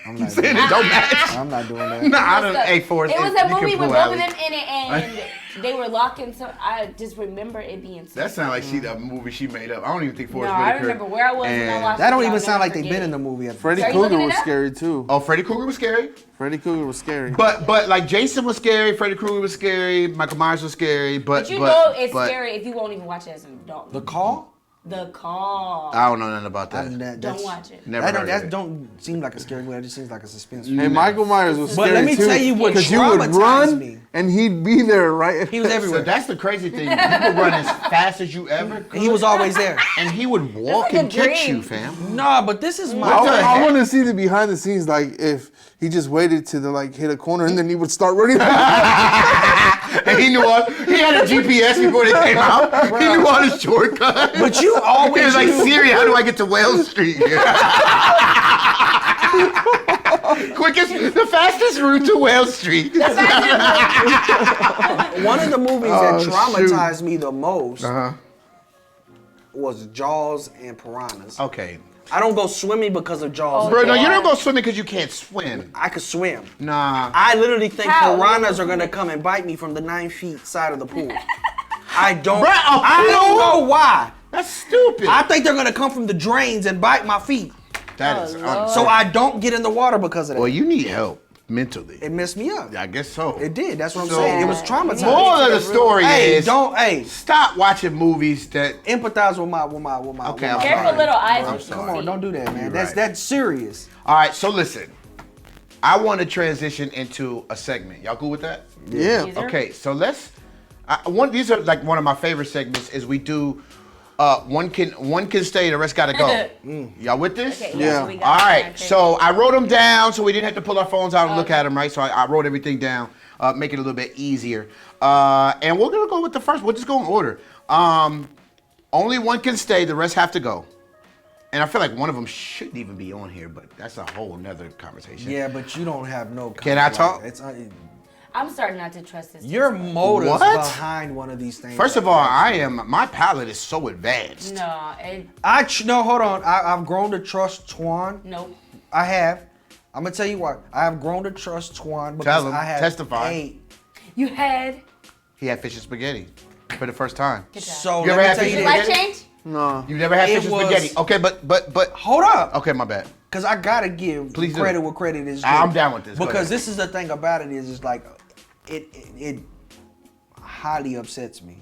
[SPEAKER 3] I'm
[SPEAKER 1] You
[SPEAKER 3] not
[SPEAKER 1] saying
[SPEAKER 3] doing
[SPEAKER 1] it don't
[SPEAKER 3] that.
[SPEAKER 1] match?
[SPEAKER 3] I'm not doing that.
[SPEAKER 1] Nah, I don't. Hey, Forrest.
[SPEAKER 4] It was
[SPEAKER 1] you
[SPEAKER 4] a
[SPEAKER 1] can
[SPEAKER 4] movie with
[SPEAKER 1] pull
[SPEAKER 4] both
[SPEAKER 1] out.
[SPEAKER 4] of them in it, and they were locking. So I just remember it being. So
[SPEAKER 1] That sounds like a movie she made up. I don't even think
[SPEAKER 4] no,
[SPEAKER 1] Forrest
[SPEAKER 4] I
[SPEAKER 1] Whitaker.
[SPEAKER 4] remember where I was when I
[SPEAKER 1] and-
[SPEAKER 4] watched.
[SPEAKER 3] That don't
[SPEAKER 4] it,
[SPEAKER 3] even
[SPEAKER 4] I'll
[SPEAKER 3] sound
[SPEAKER 4] never
[SPEAKER 3] like they've
[SPEAKER 4] forget
[SPEAKER 3] been
[SPEAKER 4] it.
[SPEAKER 3] in the movie.
[SPEAKER 2] Freddy
[SPEAKER 4] Are you
[SPEAKER 2] Krueger
[SPEAKER 4] looking
[SPEAKER 2] was
[SPEAKER 4] it up?
[SPEAKER 2] scary too.
[SPEAKER 1] Oh, Freddy Krueger was scary.
[SPEAKER 2] Freddy Krueger was scary.
[SPEAKER 1] But like Jason was scary, Freddy Krueger was scary, Michael Myers was scary,
[SPEAKER 4] But you know it's scary if you won't even watch it as an adult.
[SPEAKER 3] The Call?
[SPEAKER 4] The Call.
[SPEAKER 1] I don't know nothing about that.
[SPEAKER 4] Don't watch it.
[SPEAKER 1] Never
[SPEAKER 3] That
[SPEAKER 1] heard of it.
[SPEAKER 3] don't seem like a scary movie. That just seems like a suspense.
[SPEAKER 2] Hey, Michael Myers was
[SPEAKER 3] But
[SPEAKER 2] scary
[SPEAKER 3] let me
[SPEAKER 2] too,
[SPEAKER 3] tell you what
[SPEAKER 2] because you would
[SPEAKER 3] traumatized
[SPEAKER 2] run
[SPEAKER 3] me.
[SPEAKER 2] and he'd be there, right?
[SPEAKER 3] He was
[SPEAKER 1] So
[SPEAKER 3] everywhere.
[SPEAKER 1] that's the crazy thing. You could run as fast as you ever could.
[SPEAKER 3] He was always there.
[SPEAKER 1] and he would walk
[SPEAKER 4] like a
[SPEAKER 1] and catch
[SPEAKER 4] dream.
[SPEAKER 1] you, fam.
[SPEAKER 3] Nah, but this is my.
[SPEAKER 1] What the
[SPEAKER 2] I
[SPEAKER 1] heck?
[SPEAKER 2] want to see the behind the scenes, like if he just waited to hit a corner and then he would start running.
[SPEAKER 1] And he knew he had a GPS before they came out. He knew all the shortcuts.
[SPEAKER 3] But you
[SPEAKER 1] He
[SPEAKER 3] always
[SPEAKER 1] was like,
[SPEAKER 3] knew-
[SPEAKER 1] Siri, how do I get to Wales Street? The fastest route to Wales Street.
[SPEAKER 3] One of the movies that
[SPEAKER 1] shoot.
[SPEAKER 3] traumatized me the most
[SPEAKER 1] Uh-huh.
[SPEAKER 3] was Jaws and Piranhas.
[SPEAKER 1] Okay.
[SPEAKER 3] I don't go swimming because of Jaws.
[SPEAKER 4] Oh,
[SPEAKER 1] Bro, no,
[SPEAKER 4] yeah.
[SPEAKER 1] you don't go swimming because you can't swim.
[SPEAKER 3] I could swim.
[SPEAKER 1] Nah.
[SPEAKER 3] I literally think
[SPEAKER 4] How?
[SPEAKER 3] piranhas are gonna come and bite me from the 9 feet side of the pool. I don't.
[SPEAKER 1] Bruh, a
[SPEAKER 3] I don't
[SPEAKER 1] pool?
[SPEAKER 3] know why.
[SPEAKER 1] That's stupid.
[SPEAKER 3] I think they're gonna come from the drains and bite my feet.
[SPEAKER 1] That is
[SPEAKER 4] Lord.
[SPEAKER 3] So I don't get in the water because of that.
[SPEAKER 1] Well, you need help mentally.
[SPEAKER 3] It messed me up.
[SPEAKER 1] I guess so.
[SPEAKER 3] It did. That's what I'm
[SPEAKER 1] So-
[SPEAKER 3] saying. It was traumatizing.
[SPEAKER 1] Moral of the story
[SPEAKER 3] Hey,
[SPEAKER 1] is stop watching movies that.
[SPEAKER 3] empathize with my.
[SPEAKER 1] Okay,
[SPEAKER 3] with my
[SPEAKER 1] I'm
[SPEAKER 4] Careful,
[SPEAKER 1] sorry.
[SPEAKER 4] little eyes.
[SPEAKER 1] I'm
[SPEAKER 4] what you
[SPEAKER 1] sorry.
[SPEAKER 3] Come on,
[SPEAKER 4] see.
[SPEAKER 3] don't do that, man.
[SPEAKER 1] You're
[SPEAKER 3] That's
[SPEAKER 1] right.
[SPEAKER 3] that's serious.
[SPEAKER 1] All right, so listen. I want to transition into a segment. Y'all cool with that?
[SPEAKER 2] Yeah.
[SPEAKER 4] Teaser?
[SPEAKER 1] Okay, so let's. These are like one of my favorite segments. Is we do. One can stay, the rest gotta go. Y'all with this?
[SPEAKER 4] Okay,
[SPEAKER 2] Yeah.
[SPEAKER 4] so we got
[SPEAKER 1] All right,
[SPEAKER 4] that.
[SPEAKER 1] so I wrote them down so we didn't have to pull our phones out and look at them, right? So I wrote everything down, make it a little bit easier. And we're gonna go with the first. We'll just go in order. Only one can stay, the rest have to go. And I feel like one of them shouldn't even be on here, but that's a whole nother conversation.
[SPEAKER 3] Yeah, but you don't have no.
[SPEAKER 1] Can I talk?
[SPEAKER 3] It's
[SPEAKER 4] I'm starting not to trust this.
[SPEAKER 3] your motives
[SPEAKER 1] What?
[SPEAKER 3] behind one of these things.
[SPEAKER 1] First of all, my palate is so advanced.
[SPEAKER 4] No,
[SPEAKER 3] No, hold on. I've grown to trust Twan.
[SPEAKER 4] nope.
[SPEAKER 3] I have. I'm gonna tell you what. I have grown to trust Twan because
[SPEAKER 1] Tell him.
[SPEAKER 3] I have
[SPEAKER 1] Testify.
[SPEAKER 4] You had.
[SPEAKER 1] He had fish and spaghetti for the first time.
[SPEAKER 4] Good job.
[SPEAKER 3] So
[SPEAKER 1] You
[SPEAKER 3] let
[SPEAKER 1] ever
[SPEAKER 3] me
[SPEAKER 1] had
[SPEAKER 3] tell
[SPEAKER 1] fish
[SPEAKER 3] you
[SPEAKER 1] and
[SPEAKER 3] this.
[SPEAKER 4] Life
[SPEAKER 1] spaghetti?
[SPEAKER 4] change?
[SPEAKER 2] No.
[SPEAKER 1] You never had
[SPEAKER 3] It
[SPEAKER 1] fish and
[SPEAKER 3] was-
[SPEAKER 1] spaghetti. Okay, but
[SPEAKER 3] Hold up.
[SPEAKER 1] okay, my bad.
[SPEAKER 3] Because I gotta give
[SPEAKER 1] Please do.
[SPEAKER 3] credit where credit is due.
[SPEAKER 1] I'm down with this. Go
[SPEAKER 3] Because
[SPEAKER 1] ahead.
[SPEAKER 3] this is the thing about it is like it highly upsets me.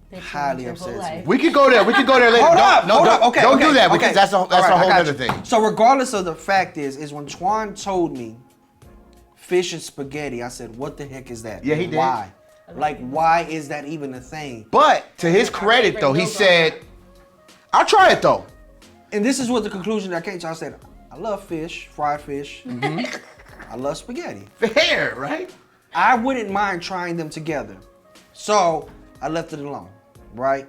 [SPEAKER 4] That you
[SPEAKER 3] Highly
[SPEAKER 4] lived your whole
[SPEAKER 3] upsets me.
[SPEAKER 4] life.
[SPEAKER 1] We could go there. We could go there later.
[SPEAKER 3] Hold up,
[SPEAKER 1] No,
[SPEAKER 3] hold
[SPEAKER 1] don't,
[SPEAKER 3] up. Okay,
[SPEAKER 1] don't
[SPEAKER 3] okay,
[SPEAKER 1] do that because
[SPEAKER 3] okay.
[SPEAKER 1] that's a
[SPEAKER 3] All right, I
[SPEAKER 1] whole
[SPEAKER 3] got
[SPEAKER 1] other
[SPEAKER 3] you.
[SPEAKER 1] thing.
[SPEAKER 3] So regardless of the fact is when Twan told me fish and spaghetti, I said, "What the heck is that?
[SPEAKER 1] Yeah, he did.
[SPEAKER 3] Why? Like, why is that even a thing?"
[SPEAKER 1] But to his credit, though, he said, "I'll try it though."
[SPEAKER 3] And this is what the conclusion that I came to. I said, "I love fish, fried fish.
[SPEAKER 1] Mm-hmm.
[SPEAKER 3] I love spaghetti.
[SPEAKER 1] Fair, right?
[SPEAKER 3] I wouldn't mind trying them together." So I left it alone. Right?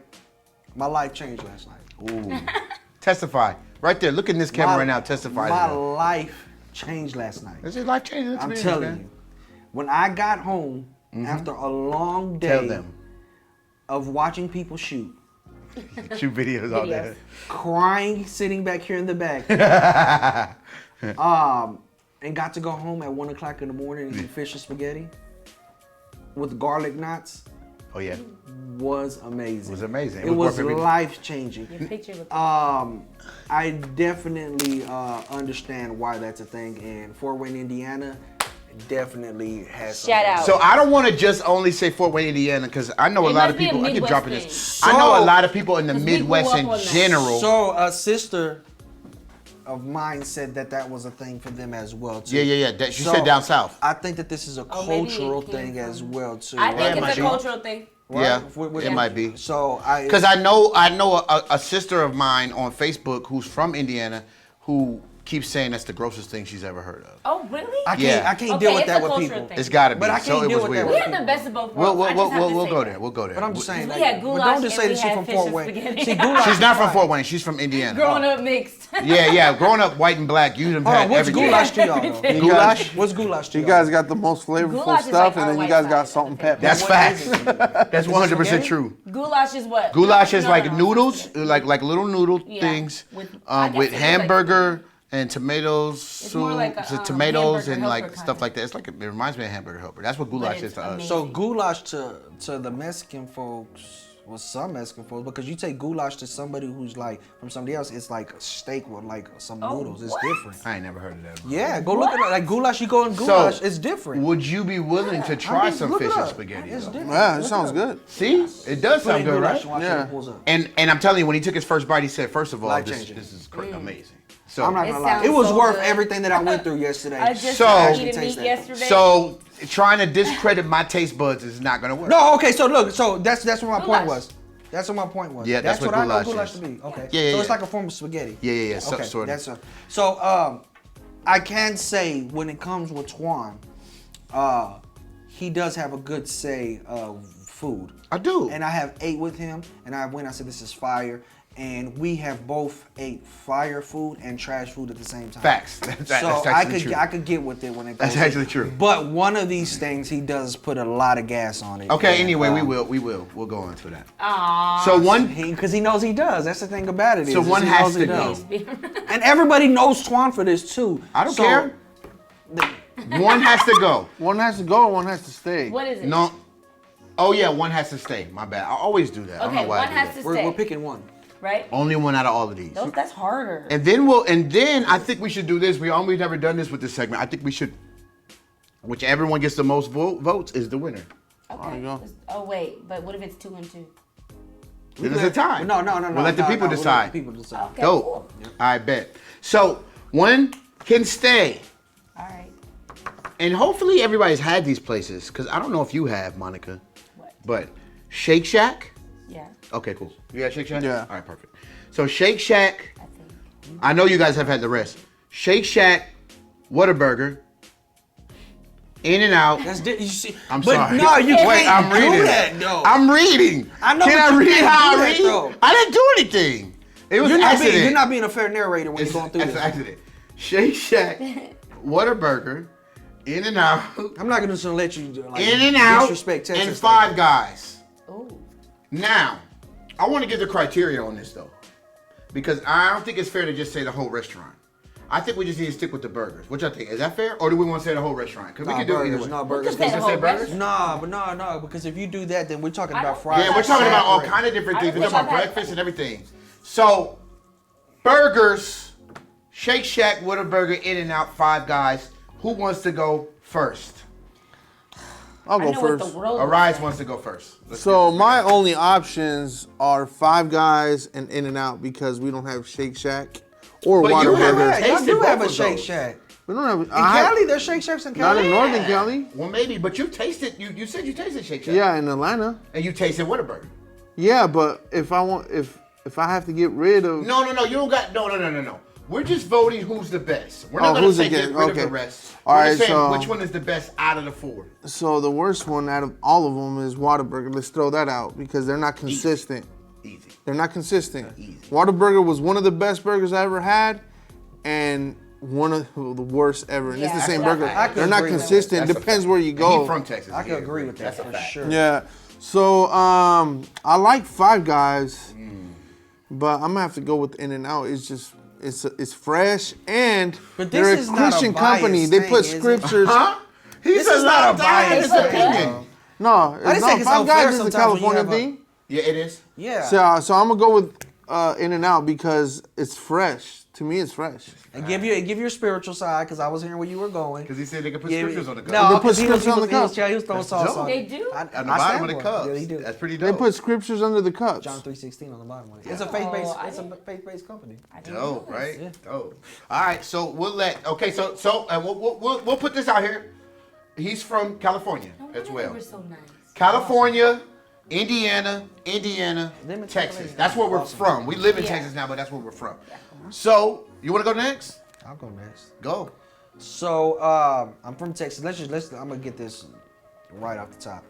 [SPEAKER 3] My life changed last night.
[SPEAKER 1] Ooh. Testify. Right there. Look in this camera right now. Testify.
[SPEAKER 3] My
[SPEAKER 1] to that.
[SPEAKER 3] life changed last night.
[SPEAKER 1] Is it life changing?
[SPEAKER 3] I'm telling you. When I got home after a long
[SPEAKER 1] Tell
[SPEAKER 3] day
[SPEAKER 1] them.
[SPEAKER 3] of watching people shoot,
[SPEAKER 1] Shoot videos all day.
[SPEAKER 3] crying, sitting back here in the back, and got to go home at 1 o'clock in the morning and eat fish and spaghetti with garlic knots
[SPEAKER 1] Oh yeah.
[SPEAKER 3] was amazing.
[SPEAKER 1] It was amazing.
[SPEAKER 3] It was
[SPEAKER 1] worth every-
[SPEAKER 3] life changing.
[SPEAKER 4] Your picture looked
[SPEAKER 3] I definitely understand why that's a thing, and Fort Wayne, Indiana, definitely has.
[SPEAKER 4] Shout
[SPEAKER 3] something.
[SPEAKER 4] out.
[SPEAKER 1] So I don't want to just only say Fort Wayne, Indiana, because I know a
[SPEAKER 4] It
[SPEAKER 1] lot
[SPEAKER 4] must
[SPEAKER 1] of
[SPEAKER 4] be a
[SPEAKER 1] people. I keep
[SPEAKER 4] Midwest
[SPEAKER 1] dropping
[SPEAKER 4] thing.
[SPEAKER 1] this. I know a lot of people in the
[SPEAKER 4] 'Cause we grew
[SPEAKER 1] Midwest
[SPEAKER 4] up
[SPEAKER 1] in
[SPEAKER 4] on that.
[SPEAKER 1] general.
[SPEAKER 3] So a sister of mine said that was a thing for them as well too.
[SPEAKER 1] Yeah. She said down south.
[SPEAKER 3] I think that this is a
[SPEAKER 4] Oh, maybe it
[SPEAKER 3] cultural
[SPEAKER 4] came
[SPEAKER 3] thing
[SPEAKER 4] from-
[SPEAKER 3] as well too.
[SPEAKER 4] I
[SPEAKER 1] Yeah, it
[SPEAKER 4] think
[SPEAKER 1] might
[SPEAKER 4] it's a
[SPEAKER 1] be.
[SPEAKER 4] cultural thing.
[SPEAKER 1] Yeah,
[SPEAKER 3] With-
[SPEAKER 1] it might be.
[SPEAKER 3] So
[SPEAKER 1] Because I know a sister of mine on Facebook who's from Indiana who keeps saying that's the grossest thing she's ever heard of.
[SPEAKER 4] Oh, really?
[SPEAKER 3] I can't
[SPEAKER 1] Yeah.
[SPEAKER 3] deal
[SPEAKER 4] Okay,
[SPEAKER 3] with
[SPEAKER 4] it's
[SPEAKER 3] that
[SPEAKER 4] a
[SPEAKER 3] with
[SPEAKER 4] cultural
[SPEAKER 3] people.
[SPEAKER 4] thing.
[SPEAKER 1] It's got to be.
[SPEAKER 3] But I
[SPEAKER 1] So
[SPEAKER 3] can't
[SPEAKER 1] it
[SPEAKER 3] deal
[SPEAKER 1] was
[SPEAKER 3] with that
[SPEAKER 1] weird.
[SPEAKER 4] We had the best of both worlds. I just have to
[SPEAKER 1] We'll
[SPEAKER 4] say
[SPEAKER 1] go
[SPEAKER 4] that.
[SPEAKER 1] there. We'll go there.
[SPEAKER 3] But I'm just saying.
[SPEAKER 4] We had goulash
[SPEAKER 3] but don't just say
[SPEAKER 4] and
[SPEAKER 3] that
[SPEAKER 4] we
[SPEAKER 3] she's
[SPEAKER 4] had
[SPEAKER 3] from
[SPEAKER 4] fish
[SPEAKER 3] Fort
[SPEAKER 4] and
[SPEAKER 3] Wayne.
[SPEAKER 4] spaghetti.
[SPEAKER 3] See, goulash.
[SPEAKER 1] She's not from
[SPEAKER 3] fine.
[SPEAKER 1] Fort Wayne. She's from Indiana.
[SPEAKER 4] Growing up mixed.
[SPEAKER 1] Yeah. Growing up white and black, you done
[SPEAKER 3] Hold
[SPEAKER 1] had
[SPEAKER 3] on, what's
[SPEAKER 1] everything.
[SPEAKER 3] goulash to y'all? Though?
[SPEAKER 2] You
[SPEAKER 1] Goulash?
[SPEAKER 2] guys,
[SPEAKER 3] What's goulash to
[SPEAKER 2] you
[SPEAKER 3] y'all?
[SPEAKER 2] guys got the most flavorful
[SPEAKER 4] Goulash is
[SPEAKER 2] stuff,
[SPEAKER 4] like
[SPEAKER 2] and
[SPEAKER 4] our
[SPEAKER 2] then you
[SPEAKER 4] white
[SPEAKER 2] guys
[SPEAKER 4] side.
[SPEAKER 2] got salt and pepper.
[SPEAKER 1] That's
[SPEAKER 3] What
[SPEAKER 1] facts.
[SPEAKER 3] is it?
[SPEAKER 1] That's 100%
[SPEAKER 3] spaghetti?
[SPEAKER 1] true.
[SPEAKER 4] Goulash is what?
[SPEAKER 1] Goulash is
[SPEAKER 4] No,
[SPEAKER 1] like
[SPEAKER 4] no, no,
[SPEAKER 1] noodles,
[SPEAKER 4] spaghetti.
[SPEAKER 1] like little noodle
[SPEAKER 4] Yeah,
[SPEAKER 1] things,
[SPEAKER 4] with- I guess
[SPEAKER 1] with
[SPEAKER 4] it is like-
[SPEAKER 1] hamburger, and tomatoes, soup,
[SPEAKER 4] more like a,
[SPEAKER 1] tomatoes
[SPEAKER 4] hamburger
[SPEAKER 1] and like
[SPEAKER 4] helper
[SPEAKER 1] stuff
[SPEAKER 4] kinda.
[SPEAKER 1] like that. It's like it reminds me of hamburger helper. That's what goulash
[SPEAKER 4] it's
[SPEAKER 1] is to us.
[SPEAKER 4] amazing.
[SPEAKER 3] So goulash to the Mexican folks, well, some Mexican folks, because you take goulash to somebody who's like from somebody else, it's like a steak with like some noodles. It's different.
[SPEAKER 1] I ain't never heard of that.
[SPEAKER 3] Yeah, go look at it. Like goulash, you go in goulash,
[SPEAKER 1] So,
[SPEAKER 3] it's different.
[SPEAKER 1] Would you be willing to try some
[SPEAKER 3] Look it
[SPEAKER 1] fish and
[SPEAKER 3] up.
[SPEAKER 1] spaghetti?
[SPEAKER 3] It's
[SPEAKER 1] though?
[SPEAKER 3] different.
[SPEAKER 2] Yeah, it
[SPEAKER 3] Look
[SPEAKER 2] sounds
[SPEAKER 3] up.
[SPEAKER 2] good.
[SPEAKER 1] See, it does
[SPEAKER 3] Put
[SPEAKER 1] sound
[SPEAKER 3] in
[SPEAKER 1] good,
[SPEAKER 3] goulash
[SPEAKER 1] right?
[SPEAKER 3] and watch
[SPEAKER 2] Yeah.
[SPEAKER 3] it pulls up.
[SPEAKER 1] And I'm telling you, when he took his first bite, he said, first of all, this
[SPEAKER 3] Life-changing.
[SPEAKER 1] is amazing. So
[SPEAKER 3] I'm not
[SPEAKER 4] It
[SPEAKER 3] gonna lie,
[SPEAKER 4] sounds
[SPEAKER 3] it was
[SPEAKER 4] so
[SPEAKER 3] worth
[SPEAKER 4] good.
[SPEAKER 3] everything that I went through yesterday.
[SPEAKER 4] I just
[SPEAKER 1] So-
[SPEAKER 4] started
[SPEAKER 3] Actually
[SPEAKER 4] eating
[SPEAKER 3] taste
[SPEAKER 4] meat
[SPEAKER 3] that.
[SPEAKER 4] yesterday.
[SPEAKER 1] So trying to discredit my taste buds is not gonna work.
[SPEAKER 3] No, okay, so look, so that's what my point
[SPEAKER 4] Goulash.
[SPEAKER 3] was. That's what my point was.
[SPEAKER 1] Yeah, that's what
[SPEAKER 3] I know
[SPEAKER 1] goulash
[SPEAKER 3] goulash
[SPEAKER 1] is.
[SPEAKER 3] to be. Okay.
[SPEAKER 1] Yeah, yeah,
[SPEAKER 3] So it's
[SPEAKER 1] yeah.
[SPEAKER 3] like a form of spaghetti.
[SPEAKER 1] Yeah. So,
[SPEAKER 3] Okay,
[SPEAKER 1] sort of.
[SPEAKER 3] that's so. I can say when it comes with Twan, he does have a good say of food.
[SPEAKER 1] I do.
[SPEAKER 3] And I have ate with him, and I said this is fire, and we have both ate fire food and trash food at the same time.
[SPEAKER 1] Facts. That's actually true.
[SPEAKER 3] I could get with it when it goes.
[SPEAKER 1] That's actually true.
[SPEAKER 3] But one of these things he does put a lot of gas on it.
[SPEAKER 1] Okay.
[SPEAKER 3] and,
[SPEAKER 1] Anyway, we'll go into that.
[SPEAKER 4] Aww.
[SPEAKER 1] So one.
[SPEAKER 3] because he knows he does. That's the thing about it.
[SPEAKER 1] So
[SPEAKER 3] is
[SPEAKER 1] one
[SPEAKER 3] he
[SPEAKER 1] has
[SPEAKER 3] knows he
[SPEAKER 1] to
[SPEAKER 3] does.
[SPEAKER 1] go.
[SPEAKER 3] And everybody knows Twan for this too.
[SPEAKER 1] I don't
[SPEAKER 3] So,
[SPEAKER 1] care. One has to go.
[SPEAKER 2] One has to go, one has to stay.
[SPEAKER 4] What is it?
[SPEAKER 1] No. Oh yeah, one has to stay. My bad. I always do that. I don't
[SPEAKER 4] Okay,
[SPEAKER 1] know why
[SPEAKER 4] one
[SPEAKER 1] I do
[SPEAKER 4] has
[SPEAKER 1] that.
[SPEAKER 4] to
[SPEAKER 3] We're
[SPEAKER 4] stay.
[SPEAKER 3] picking one.
[SPEAKER 4] Right?
[SPEAKER 1] Only one out of all of these.
[SPEAKER 4] That's harder.
[SPEAKER 1] And then I think we should do this. We've never done this with this segment. I think we should. Whichever one gets the most votes is the winner.
[SPEAKER 4] Okay.
[SPEAKER 2] you go.
[SPEAKER 4] Oh wait, but what if it's 2 and 2?
[SPEAKER 1] Then it's a tie.
[SPEAKER 3] No.
[SPEAKER 1] We'll let the people
[SPEAKER 3] We'll let
[SPEAKER 1] decide.
[SPEAKER 3] the people decide.
[SPEAKER 4] Okay,
[SPEAKER 1] Go.
[SPEAKER 4] cool.
[SPEAKER 1] I bet. So one can stay.
[SPEAKER 4] All right.
[SPEAKER 1] And hopefully everybody's had these places, because I don't know if you have, Monica.
[SPEAKER 4] What?
[SPEAKER 1] But Shake Shack.
[SPEAKER 4] Yeah,
[SPEAKER 1] Okay, cool. You got Shake Shack?
[SPEAKER 2] Yeah.
[SPEAKER 1] All right, perfect. So Shake Shack,
[SPEAKER 4] I think.
[SPEAKER 1] I know you guys have had the rest. Shake Shack, Whataburger, In-N-Out.
[SPEAKER 3] That's you see.
[SPEAKER 1] I'm
[SPEAKER 3] but
[SPEAKER 1] sorry.
[SPEAKER 3] no, you
[SPEAKER 1] Wait,
[SPEAKER 3] can't
[SPEAKER 1] I'm reading.
[SPEAKER 3] do that though.
[SPEAKER 1] I'm reading.
[SPEAKER 3] I know,
[SPEAKER 1] Can
[SPEAKER 3] but
[SPEAKER 1] I
[SPEAKER 3] you
[SPEAKER 1] read
[SPEAKER 3] can't
[SPEAKER 1] how
[SPEAKER 3] do
[SPEAKER 1] I
[SPEAKER 3] that,
[SPEAKER 1] read?
[SPEAKER 3] though.
[SPEAKER 1] I didn't do anything. It was
[SPEAKER 3] you're
[SPEAKER 1] an
[SPEAKER 3] not
[SPEAKER 1] accident.
[SPEAKER 3] you're not being a fair narrator when you're going through
[SPEAKER 1] It's
[SPEAKER 3] this.
[SPEAKER 1] an accident. Shake Shack, Whataburger, In-N-Out,
[SPEAKER 3] I'm not gonna just let you like,
[SPEAKER 1] In-N-Out,
[SPEAKER 3] disrespect Texas
[SPEAKER 1] and
[SPEAKER 3] like
[SPEAKER 1] Five
[SPEAKER 3] that.
[SPEAKER 1] Guys.
[SPEAKER 4] Ooh.
[SPEAKER 1] Now, I want to give the criteria on this though, because I don't think it's fair to just say the whole restaurant. I think we just need to stick with the burgers. What y'all think? Is that fair, or do we want to say the whole restaurant? Because we
[SPEAKER 3] Nah,
[SPEAKER 1] can do it either
[SPEAKER 3] burgers,
[SPEAKER 1] way.
[SPEAKER 3] nah, burgers.
[SPEAKER 4] Just say the
[SPEAKER 1] Let's
[SPEAKER 4] whole
[SPEAKER 1] say burgers?
[SPEAKER 4] restaurant.
[SPEAKER 3] Nah, but no, because if you do that, then we're talking
[SPEAKER 4] I
[SPEAKER 3] about
[SPEAKER 4] don't-
[SPEAKER 3] fries.
[SPEAKER 1] Yeah, we're talking about all
[SPEAKER 3] separate.
[SPEAKER 1] kind of different things.
[SPEAKER 4] I
[SPEAKER 1] We're talking about
[SPEAKER 4] wish I've had-
[SPEAKER 1] breakfast and everything. So, burgers, Shake Shack, Whataburger, In-N-Out, Five Guys. Who wants to go first?
[SPEAKER 2] I'll
[SPEAKER 4] I
[SPEAKER 2] go
[SPEAKER 4] know what
[SPEAKER 2] first.
[SPEAKER 4] the world
[SPEAKER 1] Arise
[SPEAKER 4] is.
[SPEAKER 1] wants to go first. Let's
[SPEAKER 2] So
[SPEAKER 1] get
[SPEAKER 2] my only options are Five Guys and In-N-Out because we don't have Shake Shack or
[SPEAKER 1] But you have
[SPEAKER 2] Whataburger.
[SPEAKER 1] had-
[SPEAKER 3] Y'all do
[SPEAKER 1] Tasted
[SPEAKER 3] have a
[SPEAKER 1] both of
[SPEAKER 3] Shake
[SPEAKER 1] those.
[SPEAKER 3] Shack.
[SPEAKER 2] We don't have.
[SPEAKER 3] In Cali, there's Shake Shacks in
[SPEAKER 2] Not
[SPEAKER 3] Cali.
[SPEAKER 2] in Northern Cali.
[SPEAKER 1] Well, maybe, but you tasted. You said you tasted Shake Shack.
[SPEAKER 2] Yeah, in Atlanta.
[SPEAKER 1] And you tasted Whataburger.
[SPEAKER 2] Yeah, but if I have to get rid of
[SPEAKER 1] No. You don't got. No. We're just voting who's the best. We're not
[SPEAKER 2] Oh,
[SPEAKER 1] gonna
[SPEAKER 2] who's
[SPEAKER 1] say
[SPEAKER 2] the
[SPEAKER 1] get
[SPEAKER 2] good-
[SPEAKER 1] rid of
[SPEAKER 2] okay.
[SPEAKER 1] the rest.
[SPEAKER 2] All
[SPEAKER 1] We're
[SPEAKER 2] right,
[SPEAKER 1] just saying
[SPEAKER 2] so-
[SPEAKER 1] which one is the best out of the four.
[SPEAKER 2] so the worst one out of all of them is Whataburger. Let's throw that out because they're not consistent.
[SPEAKER 1] Easy.
[SPEAKER 2] They're not consistent.
[SPEAKER 1] Easy.
[SPEAKER 2] Whataburger was one of the best burgers I ever had, and one of the worst ever. And it's the
[SPEAKER 4] Yeah,
[SPEAKER 2] same
[SPEAKER 4] that's
[SPEAKER 2] burger.
[SPEAKER 4] a fact.
[SPEAKER 2] They're not
[SPEAKER 3] agree with that.
[SPEAKER 2] consistent.
[SPEAKER 1] That's a
[SPEAKER 2] Depends
[SPEAKER 1] fact.
[SPEAKER 2] where you
[SPEAKER 1] And
[SPEAKER 2] go.
[SPEAKER 1] He from Texas.
[SPEAKER 3] I
[SPEAKER 1] He
[SPEAKER 3] can agree with that
[SPEAKER 1] That's a
[SPEAKER 3] for
[SPEAKER 1] fact.
[SPEAKER 3] sure.
[SPEAKER 2] Yeah. So I like Five Guys, but I'm gonna have to go with In-N-Out. It's just it's fresh and
[SPEAKER 3] But
[SPEAKER 2] they're
[SPEAKER 3] this
[SPEAKER 2] a
[SPEAKER 3] is not a
[SPEAKER 2] Christian company.
[SPEAKER 3] biased
[SPEAKER 2] They
[SPEAKER 3] thing,
[SPEAKER 2] put
[SPEAKER 3] is it?
[SPEAKER 2] scriptures.
[SPEAKER 1] Huh? He
[SPEAKER 3] This
[SPEAKER 1] said
[SPEAKER 3] is not a
[SPEAKER 1] biased
[SPEAKER 3] biased
[SPEAKER 1] opinion.
[SPEAKER 2] No,
[SPEAKER 3] I just
[SPEAKER 2] no.
[SPEAKER 3] think it's
[SPEAKER 2] Five
[SPEAKER 3] unfair
[SPEAKER 2] Guys is a
[SPEAKER 3] sometimes when you
[SPEAKER 2] California
[SPEAKER 3] have a-
[SPEAKER 2] thing.
[SPEAKER 1] Yeah, it is.
[SPEAKER 3] Yeah.
[SPEAKER 2] So I'm gonna go with In-N-Out because it's fresh. To me, it's fresh.
[SPEAKER 3] And give your spiritual side because I was hearing where you were going.
[SPEAKER 1] Because he said they could put
[SPEAKER 3] Yeah,
[SPEAKER 1] scriptures on the cup.
[SPEAKER 3] No,
[SPEAKER 2] They put
[SPEAKER 3] 'cause he was
[SPEAKER 2] scriptures on the cup.
[SPEAKER 3] He was throwing
[SPEAKER 1] That's
[SPEAKER 3] sauce
[SPEAKER 1] dope.
[SPEAKER 3] on
[SPEAKER 4] They
[SPEAKER 3] it.
[SPEAKER 4] do?
[SPEAKER 3] I-
[SPEAKER 1] On the
[SPEAKER 3] I
[SPEAKER 1] bottom
[SPEAKER 3] stand
[SPEAKER 1] of the
[SPEAKER 3] for it.
[SPEAKER 1] cups.
[SPEAKER 3] Yeah, they do.
[SPEAKER 1] That's pretty
[SPEAKER 2] They
[SPEAKER 1] dope.
[SPEAKER 2] put scriptures under the cups.
[SPEAKER 3] John 3:16 on the bottom of it. It's a faith-based.
[SPEAKER 4] I
[SPEAKER 3] It's a
[SPEAKER 4] didn't-
[SPEAKER 3] faith-based company.
[SPEAKER 4] I didn't know
[SPEAKER 1] Dope,
[SPEAKER 4] this.
[SPEAKER 1] right?
[SPEAKER 3] Yeah.
[SPEAKER 1] Dope. All right, so we'll let. Okay, so we'll put this out here. He's from California
[SPEAKER 4] No
[SPEAKER 1] as
[SPEAKER 4] wonder
[SPEAKER 1] well.
[SPEAKER 4] they were so nice.
[SPEAKER 1] California, Indiana,
[SPEAKER 3] Them in
[SPEAKER 1] Texas.
[SPEAKER 3] Pennsylvania.
[SPEAKER 1] That's where we're
[SPEAKER 3] Awesome.
[SPEAKER 1] from. We live in
[SPEAKER 4] Yeah.
[SPEAKER 1] Texas now, but that's where we're from. So you want to go next?
[SPEAKER 3] I'll go next.
[SPEAKER 1] Go.
[SPEAKER 3] So I'm from Texas. I'm gonna get this right off the top.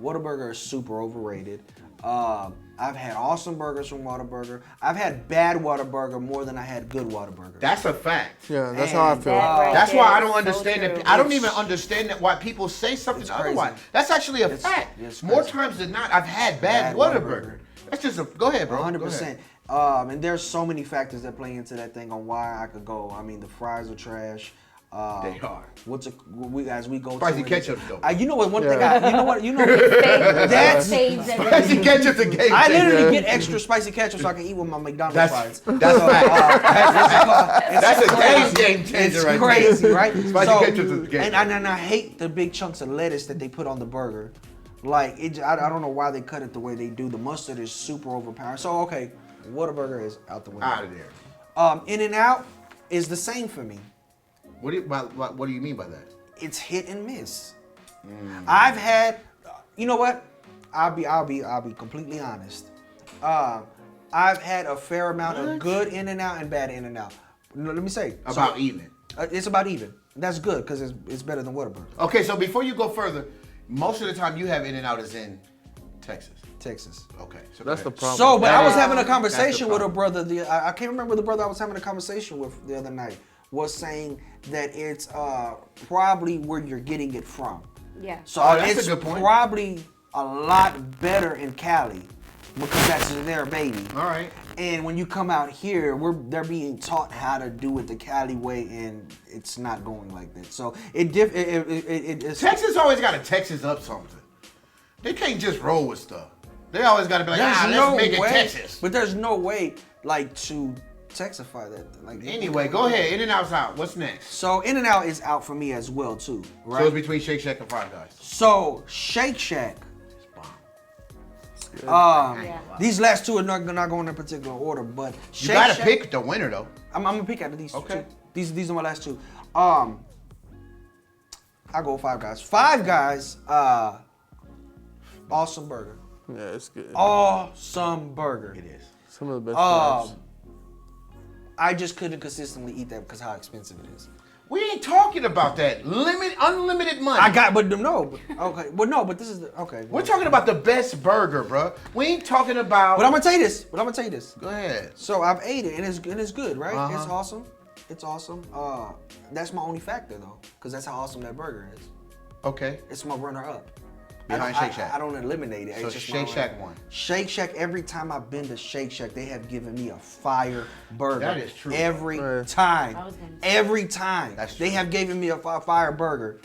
[SPEAKER 3] Whataburger is super overrated. I've had awesome burgers from Whataburger. I've had bad Whataburger more than I had good Whataburger.
[SPEAKER 1] That's a fact.
[SPEAKER 2] Yeah, that's how I
[SPEAKER 3] And
[SPEAKER 2] feel.
[SPEAKER 4] That right
[SPEAKER 1] That's
[SPEAKER 4] there
[SPEAKER 1] why I
[SPEAKER 4] is
[SPEAKER 1] don't
[SPEAKER 4] so
[SPEAKER 1] understand
[SPEAKER 4] true.
[SPEAKER 1] that. I don't even understand that why people say something
[SPEAKER 3] It's crazy.
[SPEAKER 1] otherwise. That's actually a
[SPEAKER 3] It's-
[SPEAKER 1] fact.
[SPEAKER 3] it's
[SPEAKER 1] More
[SPEAKER 3] crazy.
[SPEAKER 1] times than not, I've had bad
[SPEAKER 3] Bad
[SPEAKER 1] Whataburger.
[SPEAKER 3] Whataburger.
[SPEAKER 1] That's just a. Go ahead, bro.
[SPEAKER 3] 100%. And there's so many factors that play into that thing on why I could go. I mean, the fries are trash.
[SPEAKER 1] They are.
[SPEAKER 3] As we go
[SPEAKER 1] Spicy
[SPEAKER 3] to
[SPEAKER 1] ketchup's dope.
[SPEAKER 3] you know what? One thing.
[SPEAKER 4] That's
[SPEAKER 1] Spicy ketchup's a game
[SPEAKER 3] I
[SPEAKER 1] changer.
[SPEAKER 3] literally get extra spicy ketchup so I can eat with my McDonald's fries.
[SPEAKER 1] That's fact. That's a
[SPEAKER 3] crazy.
[SPEAKER 1] game changer
[SPEAKER 3] It's
[SPEAKER 1] right
[SPEAKER 3] crazy, right?
[SPEAKER 1] Spicy ketchup's a game
[SPEAKER 3] and I hate the big chunks of lettuce that they put on the burger. Like I don't know why they cut it the way they do. The mustard is super overpowering. So okay, Whataburger is out the window.
[SPEAKER 1] Out of there.
[SPEAKER 3] In-N-Out is the same for me.
[SPEAKER 1] What do you mean by that?
[SPEAKER 3] It's hit and miss. I've had, you know what? I'll be completely honest. I've had a fair amount of good In-N-Out and bad In-N-Out. Let me say
[SPEAKER 1] About even.
[SPEAKER 3] It's about even. That's good because it's better than Whataburger.
[SPEAKER 1] Okay, so before you go further, most of the time you have In-N-Out is in Texas. Okay, so
[SPEAKER 2] That's the problem.
[SPEAKER 3] So, but I was having a
[SPEAKER 1] That's
[SPEAKER 3] conversation
[SPEAKER 1] the
[SPEAKER 3] with a
[SPEAKER 1] problem.
[SPEAKER 3] brother. I can't remember the brother I was having a conversation with the other night. Was saying that it's probably where you're getting it from.
[SPEAKER 4] Yeah.
[SPEAKER 3] So
[SPEAKER 1] that's
[SPEAKER 3] it's
[SPEAKER 1] a good point.
[SPEAKER 3] probably a lot better in Cali because that's their baby.
[SPEAKER 1] All right.
[SPEAKER 3] And when you come out here, they're being taught how to do it the Cali way, and it's not going like that. So it's
[SPEAKER 1] Texas always got to Texas up something. They can't just roll with stuff. They always got to be like, let's make it Texas.
[SPEAKER 3] But there's no way like to Texify that. Like
[SPEAKER 1] Anyway, go ahead. In-N-Out's out. What's next?
[SPEAKER 3] So In-N-Out is out for me as well too, right?
[SPEAKER 1] So it's between Shake Shack and Five Guys.
[SPEAKER 3] So Shake Shack. These last two are not going in particular order, but
[SPEAKER 1] You gotta pick the winner though.
[SPEAKER 3] I'm gonna pick out of these
[SPEAKER 1] Okay.
[SPEAKER 3] two. These are my last two. I go Five Guys. Five Guys, awesome burger.
[SPEAKER 2] Yeah, it's good.
[SPEAKER 3] Awesome burger.
[SPEAKER 1] It is.
[SPEAKER 2] Some of the best fries.
[SPEAKER 3] I just couldn't consistently eat that because how expensive it is.
[SPEAKER 1] We ain't talking about that. Unlimited money.
[SPEAKER 3] But this is okay.
[SPEAKER 1] We're talking about the best burger, bro. We ain't talking about.
[SPEAKER 3] But I'm gonna tell you this.
[SPEAKER 1] Go ahead.
[SPEAKER 3] So I've ate it and it's good, right?
[SPEAKER 1] Uh-huh.
[SPEAKER 3] It's awesome. That's my only factor though, because that's how awesome that burger is.
[SPEAKER 1] Okay.
[SPEAKER 3] It's my runner up.
[SPEAKER 1] Behind Shake Shack.
[SPEAKER 3] I don't eliminate it.
[SPEAKER 1] So
[SPEAKER 3] It's just
[SPEAKER 1] Shake
[SPEAKER 3] my
[SPEAKER 1] Shack
[SPEAKER 3] runner.
[SPEAKER 1] won.
[SPEAKER 3] Shake Shack. Every time I've been to Shake Shack, they have given me a fire burger.
[SPEAKER 1] That is true.
[SPEAKER 3] Every
[SPEAKER 2] Right.
[SPEAKER 3] time.
[SPEAKER 4] I was gonna say.
[SPEAKER 3] Every time.
[SPEAKER 1] That's
[SPEAKER 3] They
[SPEAKER 1] true.
[SPEAKER 3] have given me a fire burger.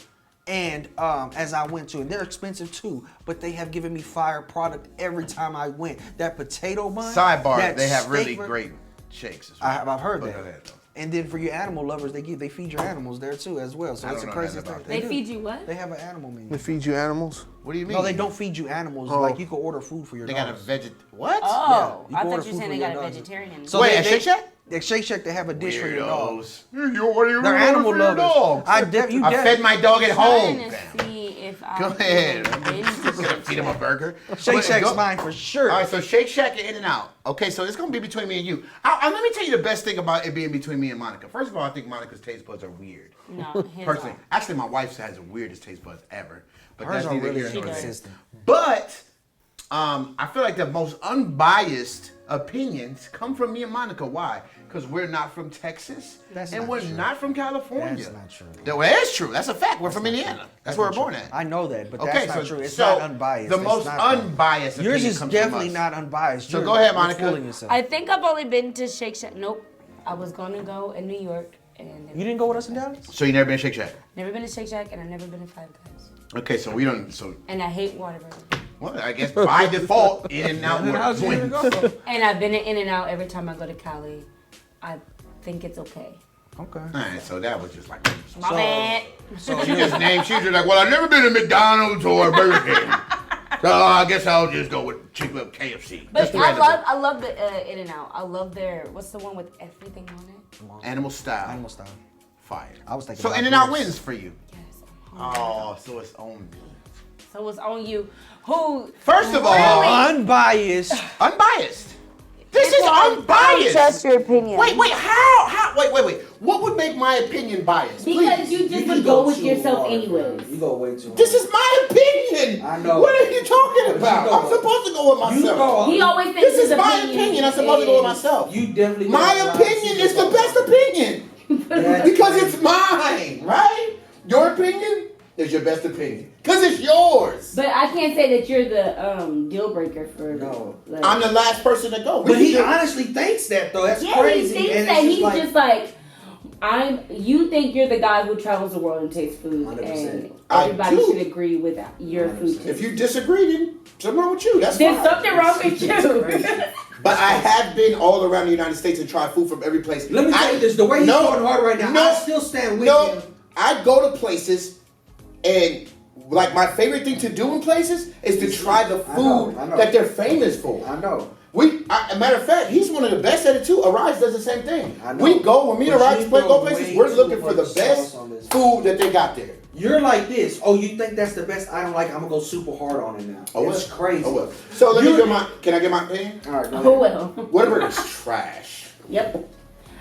[SPEAKER 3] And as I went to, and they're expensive too, but they have given me fire product every time I went. That potato bun.
[SPEAKER 1] Sidebar,
[SPEAKER 3] that
[SPEAKER 1] they have
[SPEAKER 3] steak
[SPEAKER 1] really
[SPEAKER 3] burger-
[SPEAKER 1] great shakes as well.
[SPEAKER 3] I've heard
[SPEAKER 1] But
[SPEAKER 3] that.
[SPEAKER 1] go ahead, though.
[SPEAKER 3] And then for your animal lovers, they feed your animals there too as well. So
[SPEAKER 1] I
[SPEAKER 3] it's
[SPEAKER 1] don't
[SPEAKER 3] a
[SPEAKER 1] know
[SPEAKER 3] crazy
[SPEAKER 1] nothing
[SPEAKER 3] thing.
[SPEAKER 1] about
[SPEAKER 4] They
[SPEAKER 3] do.
[SPEAKER 4] feed you what?
[SPEAKER 3] They have an animal menu.
[SPEAKER 2] They feed you animals.
[SPEAKER 1] What do you mean?
[SPEAKER 3] No, they don't feed you animals.
[SPEAKER 2] Oh.
[SPEAKER 3] Like you can order food for your
[SPEAKER 1] They got a
[SPEAKER 3] dogs.
[SPEAKER 1] what?
[SPEAKER 4] Oh,
[SPEAKER 3] you
[SPEAKER 4] I
[SPEAKER 3] can order
[SPEAKER 4] thought you
[SPEAKER 3] food
[SPEAKER 4] were saying
[SPEAKER 3] for
[SPEAKER 4] they
[SPEAKER 3] your
[SPEAKER 4] got a
[SPEAKER 3] dogs.
[SPEAKER 4] vegetarian.
[SPEAKER 3] So
[SPEAKER 1] Wait,
[SPEAKER 3] they,
[SPEAKER 1] at Shake Shack?
[SPEAKER 3] At Shake Shack, they have a dish for your dogs.
[SPEAKER 1] You order
[SPEAKER 3] They're animal lovers. I
[SPEAKER 1] fed my dog at home.
[SPEAKER 4] Trying to see if I
[SPEAKER 1] Go ahead.
[SPEAKER 4] Been to
[SPEAKER 1] Gonna feed him a burger.
[SPEAKER 3] Shake Shack's
[SPEAKER 1] Go-
[SPEAKER 3] mine for sure.
[SPEAKER 1] All right, so Shake Shack and In-N-Out. Okay, so it's gonna be between me and you. Let me tell you the best thing about it being between me and Monica. First of all, I think Monica's taste buds are weird.
[SPEAKER 4] No, his
[SPEAKER 1] Personally,
[SPEAKER 4] are.
[SPEAKER 1] actually, my wife has the weirdest taste buds ever. But
[SPEAKER 3] Hers
[SPEAKER 1] that's
[SPEAKER 3] are
[SPEAKER 1] neither
[SPEAKER 3] really
[SPEAKER 1] here nor there.
[SPEAKER 3] inconsistent.
[SPEAKER 1] But I feel like the most unbiased opinions come from me and Monica. Why? Because we're not from Texas
[SPEAKER 3] That's
[SPEAKER 1] and
[SPEAKER 3] not
[SPEAKER 1] we're
[SPEAKER 3] true.
[SPEAKER 1] not from California.
[SPEAKER 3] That's not true.
[SPEAKER 1] Well, that's true. That's a fact. We're from Indiana. That's where we're born at.
[SPEAKER 3] I know that, but
[SPEAKER 1] Okay,
[SPEAKER 3] that's not true. It's
[SPEAKER 1] so
[SPEAKER 3] not unbiased.
[SPEAKER 1] the
[SPEAKER 3] It's
[SPEAKER 1] most
[SPEAKER 3] not
[SPEAKER 1] unbiased
[SPEAKER 3] Yours
[SPEAKER 1] opinion
[SPEAKER 3] is
[SPEAKER 1] comes
[SPEAKER 3] definitely
[SPEAKER 1] from us.
[SPEAKER 3] not unbiased.
[SPEAKER 1] So
[SPEAKER 3] You're-
[SPEAKER 1] go ahead,
[SPEAKER 3] you're
[SPEAKER 1] Monica.
[SPEAKER 3] fooling yourself.
[SPEAKER 4] I think I've only been to Shake Shack. Nope. I was gonna go in New York and
[SPEAKER 3] You didn't go with us in Dallas?
[SPEAKER 1] So you never been to Shake Shack?
[SPEAKER 4] never been to Shake Shack and I've never been to Five Guys.
[SPEAKER 1] Okay, so we don't. So
[SPEAKER 4] And I hate Whataburger.
[SPEAKER 1] well, I guess by default, In-N-Out
[SPEAKER 3] How'd you even
[SPEAKER 1] wins.
[SPEAKER 3] go?
[SPEAKER 4] And I've been in and out every time I go to Cali. I think it's okay.
[SPEAKER 3] Okay.
[SPEAKER 1] All right, so that was just like.
[SPEAKER 4] My bad.
[SPEAKER 1] So she just named. She was just like, well, I've never been to McDonald's or Burger King, so I guess I'll just go with KFC.
[SPEAKER 4] But
[SPEAKER 1] Just randomly.
[SPEAKER 4] I love the In and Out. I love their what's the one with everything on it?
[SPEAKER 1] Animal style.
[SPEAKER 3] Animal style.
[SPEAKER 1] Fire.
[SPEAKER 3] I was thinking
[SPEAKER 1] So
[SPEAKER 3] about
[SPEAKER 1] In-N-Out
[SPEAKER 3] yours.
[SPEAKER 1] wins for you.
[SPEAKER 4] Yes, I'm hungry.
[SPEAKER 1] Oh, so it's on me.
[SPEAKER 4] So it's on you. Who?
[SPEAKER 1] First of all,
[SPEAKER 3] Unbiased.
[SPEAKER 1] unbiased. This is unbiased.
[SPEAKER 4] Trust your opinion.
[SPEAKER 1] Wait, how? Wait. What would make my opinion biased?
[SPEAKER 4] Because
[SPEAKER 1] Please.
[SPEAKER 4] you just go with yourself anyways.
[SPEAKER 3] You go way too
[SPEAKER 1] This is my opinion.
[SPEAKER 3] I know.
[SPEAKER 1] What are you talking about?
[SPEAKER 3] You go-
[SPEAKER 1] I'm supposed to go with myself.
[SPEAKER 4] He always thinks
[SPEAKER 1] This is
[SPEAKER 4] his
[SPEAKER 1] my opinion. I'm supposed to go with myself.
[SPEAKER 3] You definitely.
[SPEAKER 1] My opinion is the best opinion because it's mine, right? Your opinion is your best opinion. Because it's yours.
[SPEAKER 4] But I can't say that you're the deal breaker for.
[SPEAKER 3] No.
[SPEAKER 4] Like,
[SPEAKER 1] I'm the last person to go.
[SPEAKER 3] But he honestly thinks that though. That's crazy.
[SPEAKER 4] He thinks
[SPEAKER 3] and
[SPEAKER 4] that
[SPEAKER 3] it's
[SPEAKER 4] he's just like. You think you're the guy who travels the world and tastes food,
[SPEAKER 3] 100%.
[SPEAKER 4] and
[SPEAKER 1] I
[SPEAKER 4] everybody
[SPEAKER 1] do.
[SPEAKER 4] should agree with your
[SPEAKER 3] 100%.
[SPEAKER 4] food taste.
[SPEAKER 1] If you disagree, then something wrong with you. That's
[SPEAKER 4] There's
[SPEAKER 1] fine.
[SPEAKER 4] something wrong with you.
[SPEAKER 1] But I have been all around the United States and tried food from every place.
[SPEAKER 3] Let me tell you this: the way he's going hard right now, I still stand with him.
[SPEAKER 1] I go to places, and like my favorite thing to do in places is to try the food
[SPEAKER 3] I know.
[SPEAKER 1] that they're famous for.
[SPEAKER 3] I know.
[SPEAKER 1] A matter of fact, he's one of the best at it too. Arize does the same thing.
[SPEAKER 3] I know.
[SPEAKER 1] We go when me and
[SPEAKER 3] But
[SPEAKER 1] Arize
[SPEAKER 3] you
[SPEAKER 1] go
[SPEAKER 3] throw
[SPEAKER 1] places.
[SPEAKER 3] way
[SPEAKER 1] We're
[SPEAKER 3] too
[SPEAKER 1] looking for the
[SPEAKER 3] much
[SPEAKER 1] best
[SPEAKER 3] sauce on this.
[SPEAKER 1] food that they got there.
[SPEAKER 3] You're like this. Oh, you think that's the best? I don't like. I'm gonna go super hard on it now.
[SPEAKER 1] Oh,
[SPEAKER 3] It's
[SPEAKER 1] well.
[SPEAKER 3] crazy.
[SPEAKER 1] Oh well. So let me get my. Can I get my opinion?
[SPEAKER 3] All right, go
[SPEAKER 4] Oh
[SPEAKER 3] ahead.
[SPEAKER 4] well.
[SPEAKER 1] Whataburger's trash.
[SPEAKER 4] Yep.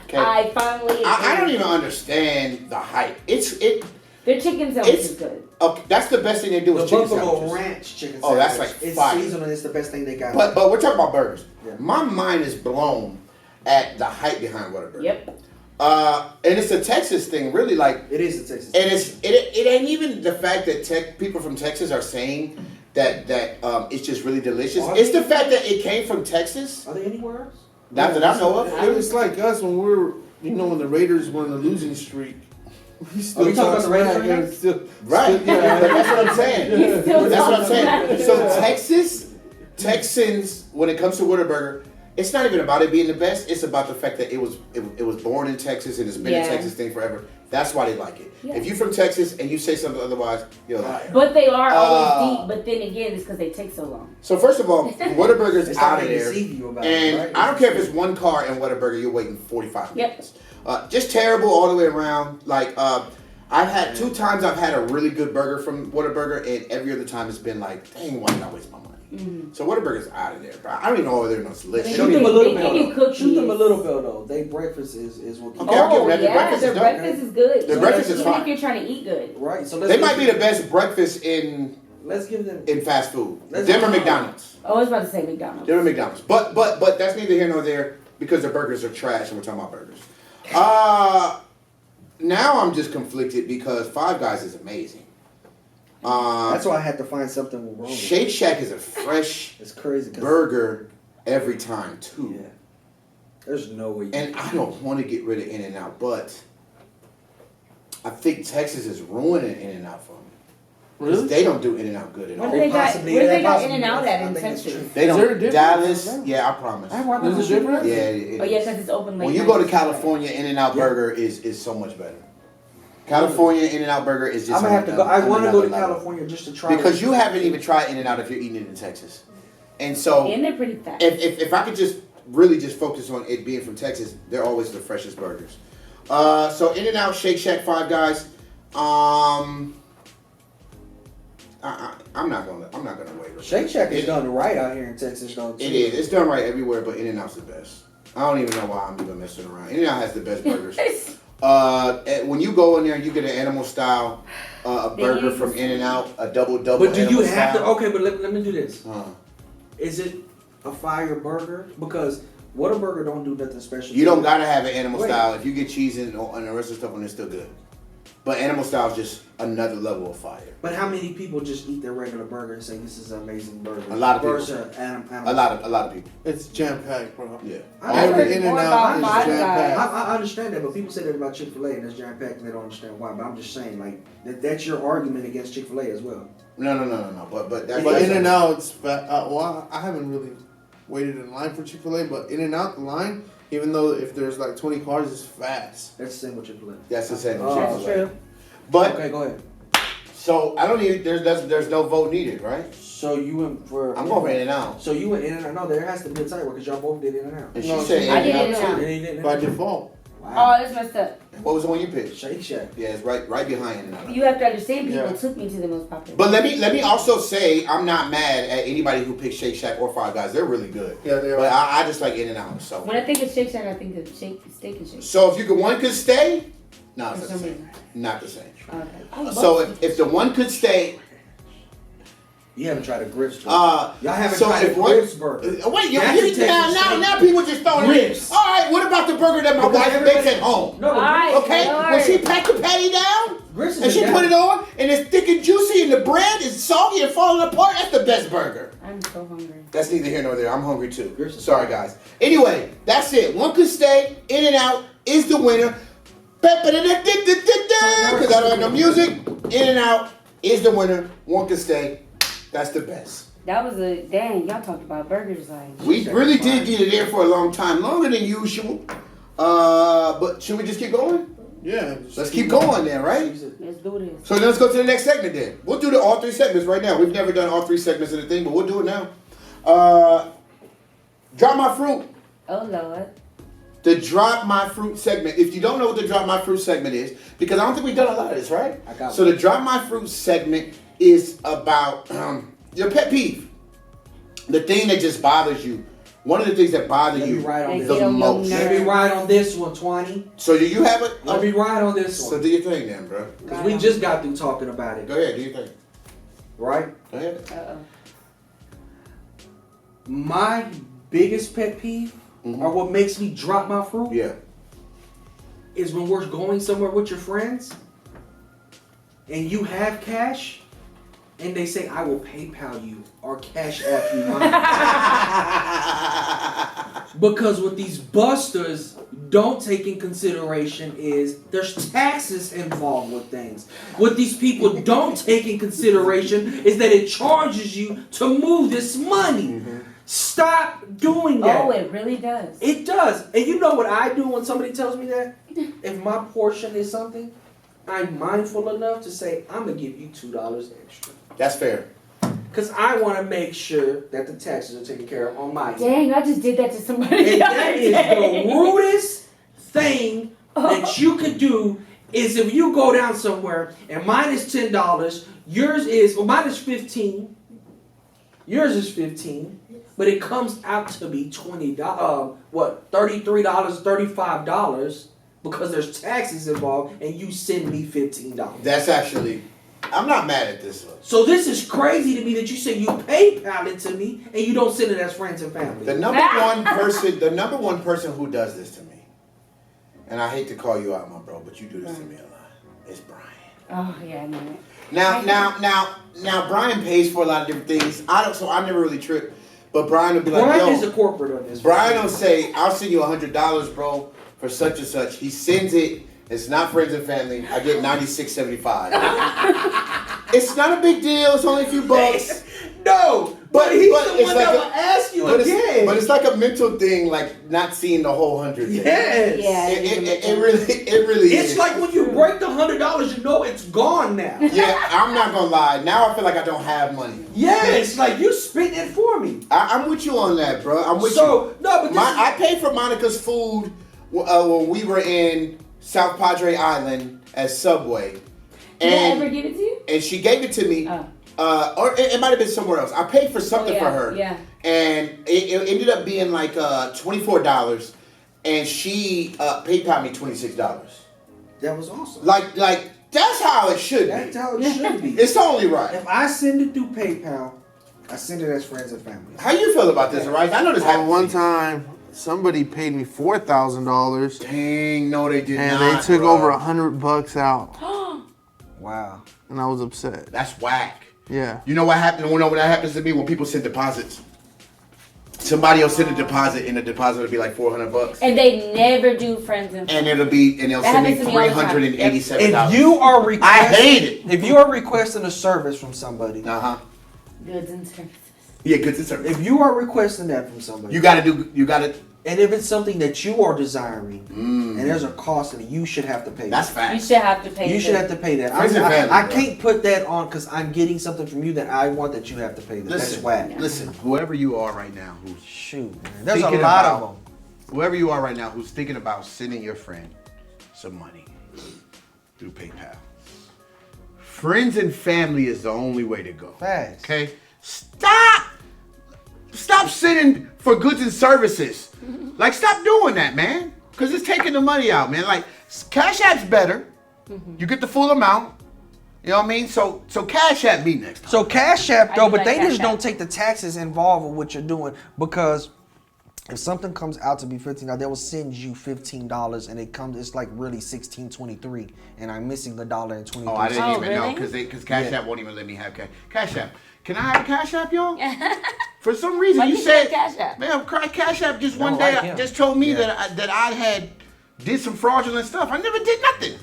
[SPEAKER 1] Okay.
[SPEAKER 4] I finally.
[SPEAKER 1] I don't even understand the hype.
[SPEAKER 4] Their chicken sandwich is good.
[SPEAKER 1] Okay, that's the best thing they do
[SPEAKER 3] The
[SPEAKER 1] is chicken
[SPEAKER 3] Buffalo
[SPEAKER 1] sandwiches.
[SPEAKER 3] Ranch chicken sandwich.
[SPEAKER 1] Oh, that's like
[SPEAKER 3] it's
[SPEAKER 1] fire.
[SPEAKER 3] seasoned and it's the best thing they got.
[SPEAKER 1] But we're talking about burgers.
[SPEAKER 3] Yeah.
[SPEAKER 1] My mind is blown at the hype behind Whataburger.
[SPEAKER 4] Yep.
[SPEAKER 1] And it's a Texas thing, really. Like
[SPEAKER 3] it is a Texas.
[SPEAKER 1] and it ain't even the fact that people from Texas are saying that it's just really delicious. It's the fact that it came from Texas.
[SPEAKER 3] Are they anywhere else?
[SPEAKER 1] Not that I know of.
[SPEAKER 2] It's like us when when the Raiders were on a losing streak. We still
[SPEAKER 3] you talking about the Raiders
[SPEAKER 2] smack
[SPEAKER 3] right now?
[SPEAKER 2] and still-
[SPEAKER 1] Right.
[SPEAKER 2] still- yeah.
[SPEAKER 1] But that's what I'm saying.
[SPEAKER 4] Still
[SPEAKER 1] That's what I'm
[SPEAKER 4] talking
[SPEAKER 1] saying. So Texans, when it comes to Whataburger, it's not even about it being the best. It's about the fact that it was born in Texas and it's been a Texas thing forever. That's why they like it.
[SPEAKER 4] Yeah.
[SPEAKER 1] If you're from Texas and you say something otherwise, you're a liar.
[SPEAKER 4] But they are always deep. But then again, it's because they take so long.
[SPEAKER 1] So first of all, Whataburger's
[SPEAKER 3] It's
[SPEAKER 1] out
[SPEAKER 3] not
[SPEAKER 1] of
[SPEAKER 3] gonna
[SPEAKER 1] there,
[SPEAKER 3] deceive you about it,
[SPEAKER 1] and
[SPEAKER 3] right?
[SPEAKER 1] I don't care if it's one car in Whataburger, you're waiting 45
[SPEAKER 4] Yep.
[SPEAKER 1] minutes. Just terrible all the way around. Like I've had 2 times I've had a really good burger from Whataburger, and every other time it's been like, dang, why did I waste my money?
[SPEAKER 4] Mm-hmm.
[SPEAKER 1] So Whataburger's out of there, bro. I don't even know whether they're on this list.
[SPEAKER 4] They
[SPEAKER 1] They don't
[SPEAKER 3] Shoot them a
[SPEAKER 1] even-
[SPEAKER 3] little
[SPEAKER 4] They
[SPEAKER 3] bit.
[SPEAKER 4] give you
[SPEAKER 3] though.
[SPEAKER 4] cookies.
[SPEAKER 3] Shoot them a little bit though. They breakfast is what.
[SPEAKER 1] Okay, I'll give them that. Their breakfast
[SPEAKER 4] their
[SPEAKER 1] is dope.
[SPEAKER 4] breakfast is good.
[SPEAKER 1] Their breakfast is
[SPEAKER 4] Even
[SPEAKER 1] fine.
[SPEAKER 4] if you're trying to eat good.
[SPEAKER 3] Right. So
[SPEAKER 1] They might be the best breakfast
[SPEAKER 3] Let's give them.
[SPEAKER 1] in fast food.
[SPEAKER 3] Let's
[SPEAKER 1] Them or
[SPEAKER 3] give them-
[SPEAKER 1] McDonald's.
[SPEAKER 4] Oh, I was about to say McDonald's.
[SPEAKER 1] Them or McDonald's. But that's neither here nor there because their burgers are trash and we're talking about burgers. Now I'm just conflicted because Five Guys is amazing.
[SPEAKER 3] That's why I had to find something wrong with it.
[SPEAKER 1] Shake Shack is a fresh
[SPEAKER 3] It's crazy. 'Cause-
[SPEAKER 1] burger every time too.
[SPEAKER 3] Yeah. There's no way.
[SPEAKER 1] And I don't want to get rid of In-N-Out, but I think Texas is ruining In-N-Out for me. Because
[SPEAKER 2] Really?
[SPEAKER 1] they don't do In-N-Out good at all.
[SPEAKER 4] Where they got
[SPEAKER 3] Possibly,
[SPEAKER 4] where they got
[SPEAKER 3] possibly.
[SPEAKER 4] In and Out at
[SPEAKER 3] I
[SPEAKER 4] in
[SPEAKER 3] think it's
[SPEAKER 4] Texas?
[SPEAKER 3] true.
[SPEAKER 1] They
[SPEAKER 2] Is there a
[SPEAKER 1] don't.
[SPEAKER 2] difference?
[SPEAKER 1] Dallas, yeah, I promise.
[SPEAKER 2] There's a difference?
[SPEAKER 1] Yeah, it
[SPEAKER 4] Oh yeah,
[SPEAKER 1] is.
[SPEAKER 4] because it's open late.
[SPEAKER 1] When you
[SPEAKER 4] night.
[SPEAKER 1] go to California, In-N-Out Burger is so much better. California In-N-Out Burger is just.
[SPEAKER 3] I'm gonna have to go. I want to go to
[SPEAKER 1] another level.
[SPEAKER 3] California just to try.
[SPEAKER 1] Because you haven't even tried In-N-Out if you're eating it in Texas, and so
[SPEAKER 4] And they're pretty fast.
[SPEAKER 1] if I could just really just focus on it being from Texas, they're always the freshest burgers. So In-N-Out, Shake Shack, Five Guys. I'm not gonna waver.
[SPEAKER 3] Shake Shack is done right out here in Texas, though.
[SPEAKER 1] It is. It's done right everywhere, but In-N-Out's the best. I don't even know why I'm even messing around. In-N-Out has the best burgers. When you go in there, you get an animal style burger from In-N-Out, a double.
[SPEAKER 3] But do you
[SPEAKER 1] animal
[SPEAKER 3] have to?
[SPEAKER 1] style.
[SPEAKER 3] Okay, but let me do this.
[SPEAKER 1] Uh,
[SPEAKER 3] Is it a fire burger? Because Whataburger don't do nothing special.
[SPEAKER 1] You don't gotta have an animal
[SPEAKER 3] Wait.
[SPEAKER 1] style. If you get cheese and the rest of the stuff on it, it's still good. But animal style is just another level of fire.
[SPEAKER 3] But how many people just eat their regular burger and say this is an amazing burger?
[SPEAKER 1] A lot of people.
[SPEAKER 3] Versus animal.
[SPEAKER 1] A lot of people.
[SPEAKER 2] It's jam packed, bro.
[SPEAKER 1] Yeah.
[SPEAKER 3] I
[SPEAKER 2] Every
[SPEAKER 3] heard
[SPEAKER 2] In and
[SPEAKER 4] more
[SPEAKER 2] Out
[SPEAKER 4] about
[SPEAKER 2] is
[SPEAKER 4] Five
[SPEAKER 2] jam
[SPEAKER 4] Guys.
[SPEAKER 2] packed.
[SPEAKER 3] I understand that, but people say that about Chick-fil-A and it's jam packed and they don't understand why. But I'm just saying, like, that's your argument against Chick-fil-A as well.
[SPEAKER 1] No. But that's
[SPEAKER 2] But In and Out, it's fat. Well, I haven't really waited in line for Chick-fil-A, but In and Out, the line, even though if there's like 20 cars, it's fast.
[SPEAKER 3] That's the same with Chick-fil-A.
[SPEAKER 1] That's the same.
[SPEAKER 3] Oh,
[SPEAKER 4] That's true.
[SPEAKER 1] But
[SPEAKER 3] Okay, go ahead.
[SPEAKER 1] so I don't need. There's no vote needed, right?
[SPEAKER 3] So you went for.
[SPEAKER 1] I'm going for In-N-Out.
[SPEAKER 3] So you went In and Out. No, there has to be a tiebreaker because y'all both did In and Out.
[SPEAKER 1] And
[SPEAKER 2] No,
[SPEAKER 1] she said
[SPEAKER 2] I
[SPEAKER 4] did
[SPEAKER 1] In-N-Out
[SPEAKER 4] In-N-Out.
[SPEAKER 1] too.
[SPEAKER 3] And he didn't.
[SPEAKER 2] By default.
[SPEAKER 4] Oh,
[SPEAKER 3] Wow.
[SPEAKER 4] that's messed up.
[SPEAKER 1] What was the one you picked?
[SPEAKER 3] Shake Shack.
[SPEAKER 1] Yeah, it's right behind In-N-Out.
[SPEAKER 4] You have to understand, people
[SPEAKER 2] Yeah.
[SPEAKER 4] took me to the most popular.
[SPEAKER 1] But let me also say I'm not mad at anybody who picked Shake Shack or Five Guys. They're really good.
[SPEAKER 2] Yeah, they are.
[SPEAKER 1] But I just like In-N-Out. So
[SPEAKER 4] When I think of Shake Shack, I think of steak and shake.
[SPEAKER 1] so if one could stay, no, it's
[SPEAKER 4] For
[SPEAKER 1] not the
[SPEAKER 4] some
[SPEAKER 1] same.
[SPEAKER 4] reason.
[SPEAKER 1] Not the same.
[SPEAKER 4] Okay.
[SPEAKER 1] So if the one could stay,
[SPEAKER 3] You haven't tried a Grips burger.
[SPEAKER 1] y'all
[SPEAKER 3] haven't tried a Grips burger.
[SPEAKER 1] Wait, you
[SPEAKER 3] That's a Texas
[SPEAKER 1] now
[SPEAKER 3] steak.
[SPEAKER 1] people just throwing it in.
[SPEAKER 3] Grips.
[SPEAKER 1] All right, what about the burger that my
[SPEAKER 3] Because
[SPEAKER 1] wife
[SPEAKER 3] everybody-
[SPEAKER 1] makes at home?
[SPEAKER 3] No, but
[SPEAKER 4] All right.
[SPEAKER 1] Okay, when she packed the patty down,
[SPEAKER 3] Grits is
[SPEAKER 1] and
[SPEAKER 3] a
[SPEAKER 1] she
[SPEAKER 3] dab.
[SPEAKER 1] put it on, and it's thick and juicy, and the bread is soggy and falling apart. That's the best burger.
[SPEAKER 4] I'm so hungry.
[SPEAKER 1] That's neither here nor there. I'm hungry too.
[SPEAKER 3] Grits is
[SPEAKER 1] Sorry, guys. Anyway, that's it. One could stay. In and Out is the winner. Because I don't have no music. In and Out is the winner. One could stay. That's the best.
[SPEAKER 4] That was dang, y'all talked about burgers like.
[SPEAKER 1] We really did get it in for a long time, longer than usual. But should we just keep going?
[SPEAKER 2] Yeah.
[SPEAKER 1] Let's keep going then, right?
[SPEAKER 4] Let's do this.
[SPEAKER 1] So let's go to the next segment then. We'll do all 3 segments right now. We've never done all 3 segments of the thing, but we'll do it now. Drop My Fruit.
[SPEAKER 4] Oh Lord.
[SPEAKER 1] The Drop My Fruit segment. If you don't know what the Drop My Fruit segment is, because I don't think we've done a lot of this, right?
[SPEAKER 3] I got
[SPEAKER 1] So
[SPEAKER 3] one.
[SPEAKER 1] the Drop My Fruit segment is about your pet peeve. The thing that just bothers you. One of the things that bother
[SPEAKER 3] Let
[SPEAKER 1] you
[SPEAKER 3] me ride on
[SPEAKER 4] They
[SPEAKER 3] this.
[SPEAKER 4] get
[SPEAKER 1] the
[SPEAKER 4] on your
[SPEAKER 1] most.
[SPEAKER 3] Let me ride on this one, Twiney.
[SPEAKER 1] So do you have it?
[SPEAKER 3] Let me ride on this
[SPEAKER 1] So
[SPEAKER 3] one.
[SPEAKER 1] do your thing then, bro.
[SPEAKER 3] Because we just got through talking about it,
[SPEAKER 1] Go ahead, do your thing.
[SPEAKER 3] right?
[SPEAKER 1] Go ahead.
[SPEAKER 4] Uh-oh.
[SPEAKER 3] My biggest pet peeve, or what makes me drop my fruit,
[SPEAKER 1] Yeah.
[SPEAKER 3] is when we're going somewhere with your friends, and you have cash, and they say, I will PayPal you or Cash App you money. Because what these busters don't take in consideration is there's taxes involved with things. What these people don't take in consideration is that it charges you to move this money. Stop doing that.
[SPEAKER 4] Oh, it really does.
[SPEAKER 3] It does. And you know what I do when somebody tells me that? If my portion is something, I'm mindful enough to say, I'm going to give you $2 extra.
[SPEAKER 1] That's fair.
[SPEAKER 3] Because I want to make sure that the taxes are taken care of on my end.
[SPEAKER 4] Dang, I just did that to somebody.
[SPEAKER 3] And
[SPEAKER 4] the other
[SPEAKER 3] that is
[SPEAKER 4] day.
[SPEAKER 3] the rudest thing that you could do is if you go down somewhere and mine is $10, yours is, well, mine is 15. Yours is 15. But it comes out to be $20, $33, $35 because there's taxes involved and you send me $15.
[SPEAKER 1] That's actually, I'm not mad at this one.
[SPEAKER 3] So this is crazy to me that you say you PayPal it to me and you don't send it as friends and family.
[SPEAKER 1] The number one person who does this to me, and I hate to call you out, my bro, but you do this to me a lot, is Brian.
[SPEAKER 4] Oh yeah, I know it.
[SPEAKER 1] Now, Brian pays for a lot of different things. I never really trip, but Brian will be like,
[SPEAKER 3] Brian
[SPEAKER 1] yo,
[SPEAKER 3] is the corporate on this.
[SPEAKER 1] Brian will say, I'll send you $100, bro, for such and such. He sends it. It's not friends and family. I get $96.75. It's not a big deal. It's only a few bucks.
[SPEAKER 3] No, but he's the
[SPEAKER 1] it's
[SPEAKER 3] one
[SPEAKER 1] like
[SPEAKER 3] that will ask you again.
[SPEAKER 1] But it's like a mental thing, like not seeing the whole 100.
[SPEAKER 3] Yes.
[SPEAKER 4] Yeah.
[SPEAKER 1] It really is.
[SPEAKER 3] It's like when you break the $100, you know it's gone now.
[SPEAKER 1] Yeah, I'm not gonna lie. Now I feel like I don't have money.
[SPEAKER 3] Yeah, it's like you spent it for me.
[SPEAKER 1] I'm with you on that, bro. I'm with you.
[SPEAKER 3] So no, but this
[SPEAKER 1] I paid for Monica's food when we were in South Padre Island at Subway.
[SPEAKER 4] Did I ever give it to you?
[SPEAKER 1] And she gave it to me.
[SPEAKER 4] Oh.
[SPEAKER 1] Or it might have been somewhere else. I paid for something for her.
[SPEAKER 4] Yeah.
[SPEAKER 1] And it ended up being like $24. And she PayPal me $26.
[SPEAKER 3] that was awesome.
[SPEAKER 1] Like that's how it should
[SPEAKER 3] That's
[SPEAKER 1] be.
[SPEAKER 3] how it should be.
[SPEAKER 1] It's only right.
[SPEAKER 3] If I send it through PayPal, I send it as friends and family.
[SPEAKER 1] How you feel about this, Arize? I know this happened.
[SPEAKER 2] One time, somebody paid me $4,000,
[SPEAKER 1] Dang, no, they did
[SPEAKER 2] and
[SPEAKER 1] not.
[SPEAKER 2] they took
[SPEAKER 1] bro.
[SPEAKER 2] over $100 out,
[SPEAKER 3] Wow.
[SPEAKER 2] and I was upset.
[SPEAKER 1] That's whack.
[SPEAKER 2] Yeah.
[SPEAKER 1] You know what happened? When that happens to me when people send deposits. Somebody will send a deposit, and the deposit will be like $400,
[SPEAKER 4] And they never do friends and
[SPEAKER 1] and they'll
[SPEAKER 4] That
[SPEAKER 1] send me
[SPEAKER 4] happens to me all the time.
[SPEAKER 1] $387.
[SPEAKER 3] If you are
[SPEAKER 1] I hate it.
[SPEAKER 3] If you are requesting a service from somebody,
[SPEAKER 4] goods and services.
[SPEAKER 1] Yeah, goods and services.
[SPEAKER 3] if you are requesting that from somebody,
[SPEAKER 1] You gotta.
[SPEAKER 3] and if it's something that you are desiring, and there's a cost in it, you should have to pay.
[SPEAKER 1] That's
[SPEAKER 3] that.
[SPEAKER 4] You
[SPEAKER 1] facts.
[SPEAKER 4] should have to pay.
[SPEAKER 3] You should have to pay that.
[SPEAKER 1] Friends and family,
[SPEAKER 3] I
[SPEAKER 1] bro.
[SPEAKER 3] can't put that on because I'm getting something from you that I want that you have to pay that. That's
[SPEAKER 1] Listen,
[SPEAKER 3] whack.
[SPEAKER 1] listen. Whoever you are right now, who's
[SPEAKER 3] Shoot, man. There's a
[SPEAKER 1] thinking
[SPEAKER 3] lot
[SPEAKER 1] about,
[SPEAKER 3] of them.
[SPEAKER 1] Whoever you are right now, who's thinking about sending your friend some money through PayPal. Friends and family is the only way to go.
[SPEAKER 3] Facts.
[SPEAKER 1] Okay, stop sending for goods and services. Like, stop doing that, man. Because it's taking the money out, man. Like, Cash App's better. You get the full amount. You know what I mean? So Cash App me next time.
[SPEAKER 3] So Cash App
[SPEAKER 4] I
[SPEAKER 3] though,
[SPEAKER 4] do
[SPEAKER 3] but
[SPEAKER 4] like
[SPEAKER 3] they
[SPEAKER 4] Cash
[SPEAKER 3] just
[SPEAKER 4] App.
[SPEAKER 3] don't take the taxes involved with what you're doing because if something comes out to be $15, they will send you $15 and it's like really $16.23 and I'm missing $1.23.
[SPEAKER 1] Oh, I didn't even know
[SPEAKER 4] really?
[SPEAKER 1] because Cash App won't even let me have Cash App. Can I have a Cash App, y'all? For some reason
[SPEAKER 4] Why
[SPEAKER 1] you
[SPEAKER 4] you
[SPEAKER 1] said
[SPEAKER 4] can't Cash App?
[SPEAKER 1] Man, Cash App just
[SPEAKER 3] Don't
[SPEAKER 1] one day
[SPEAKER 3] like him.
[SPEAKER 1] just told me
[SPEAKER 3] Yeah.
[SPEAKER 1] that I had did some fraudulent stuff. I never did nothing.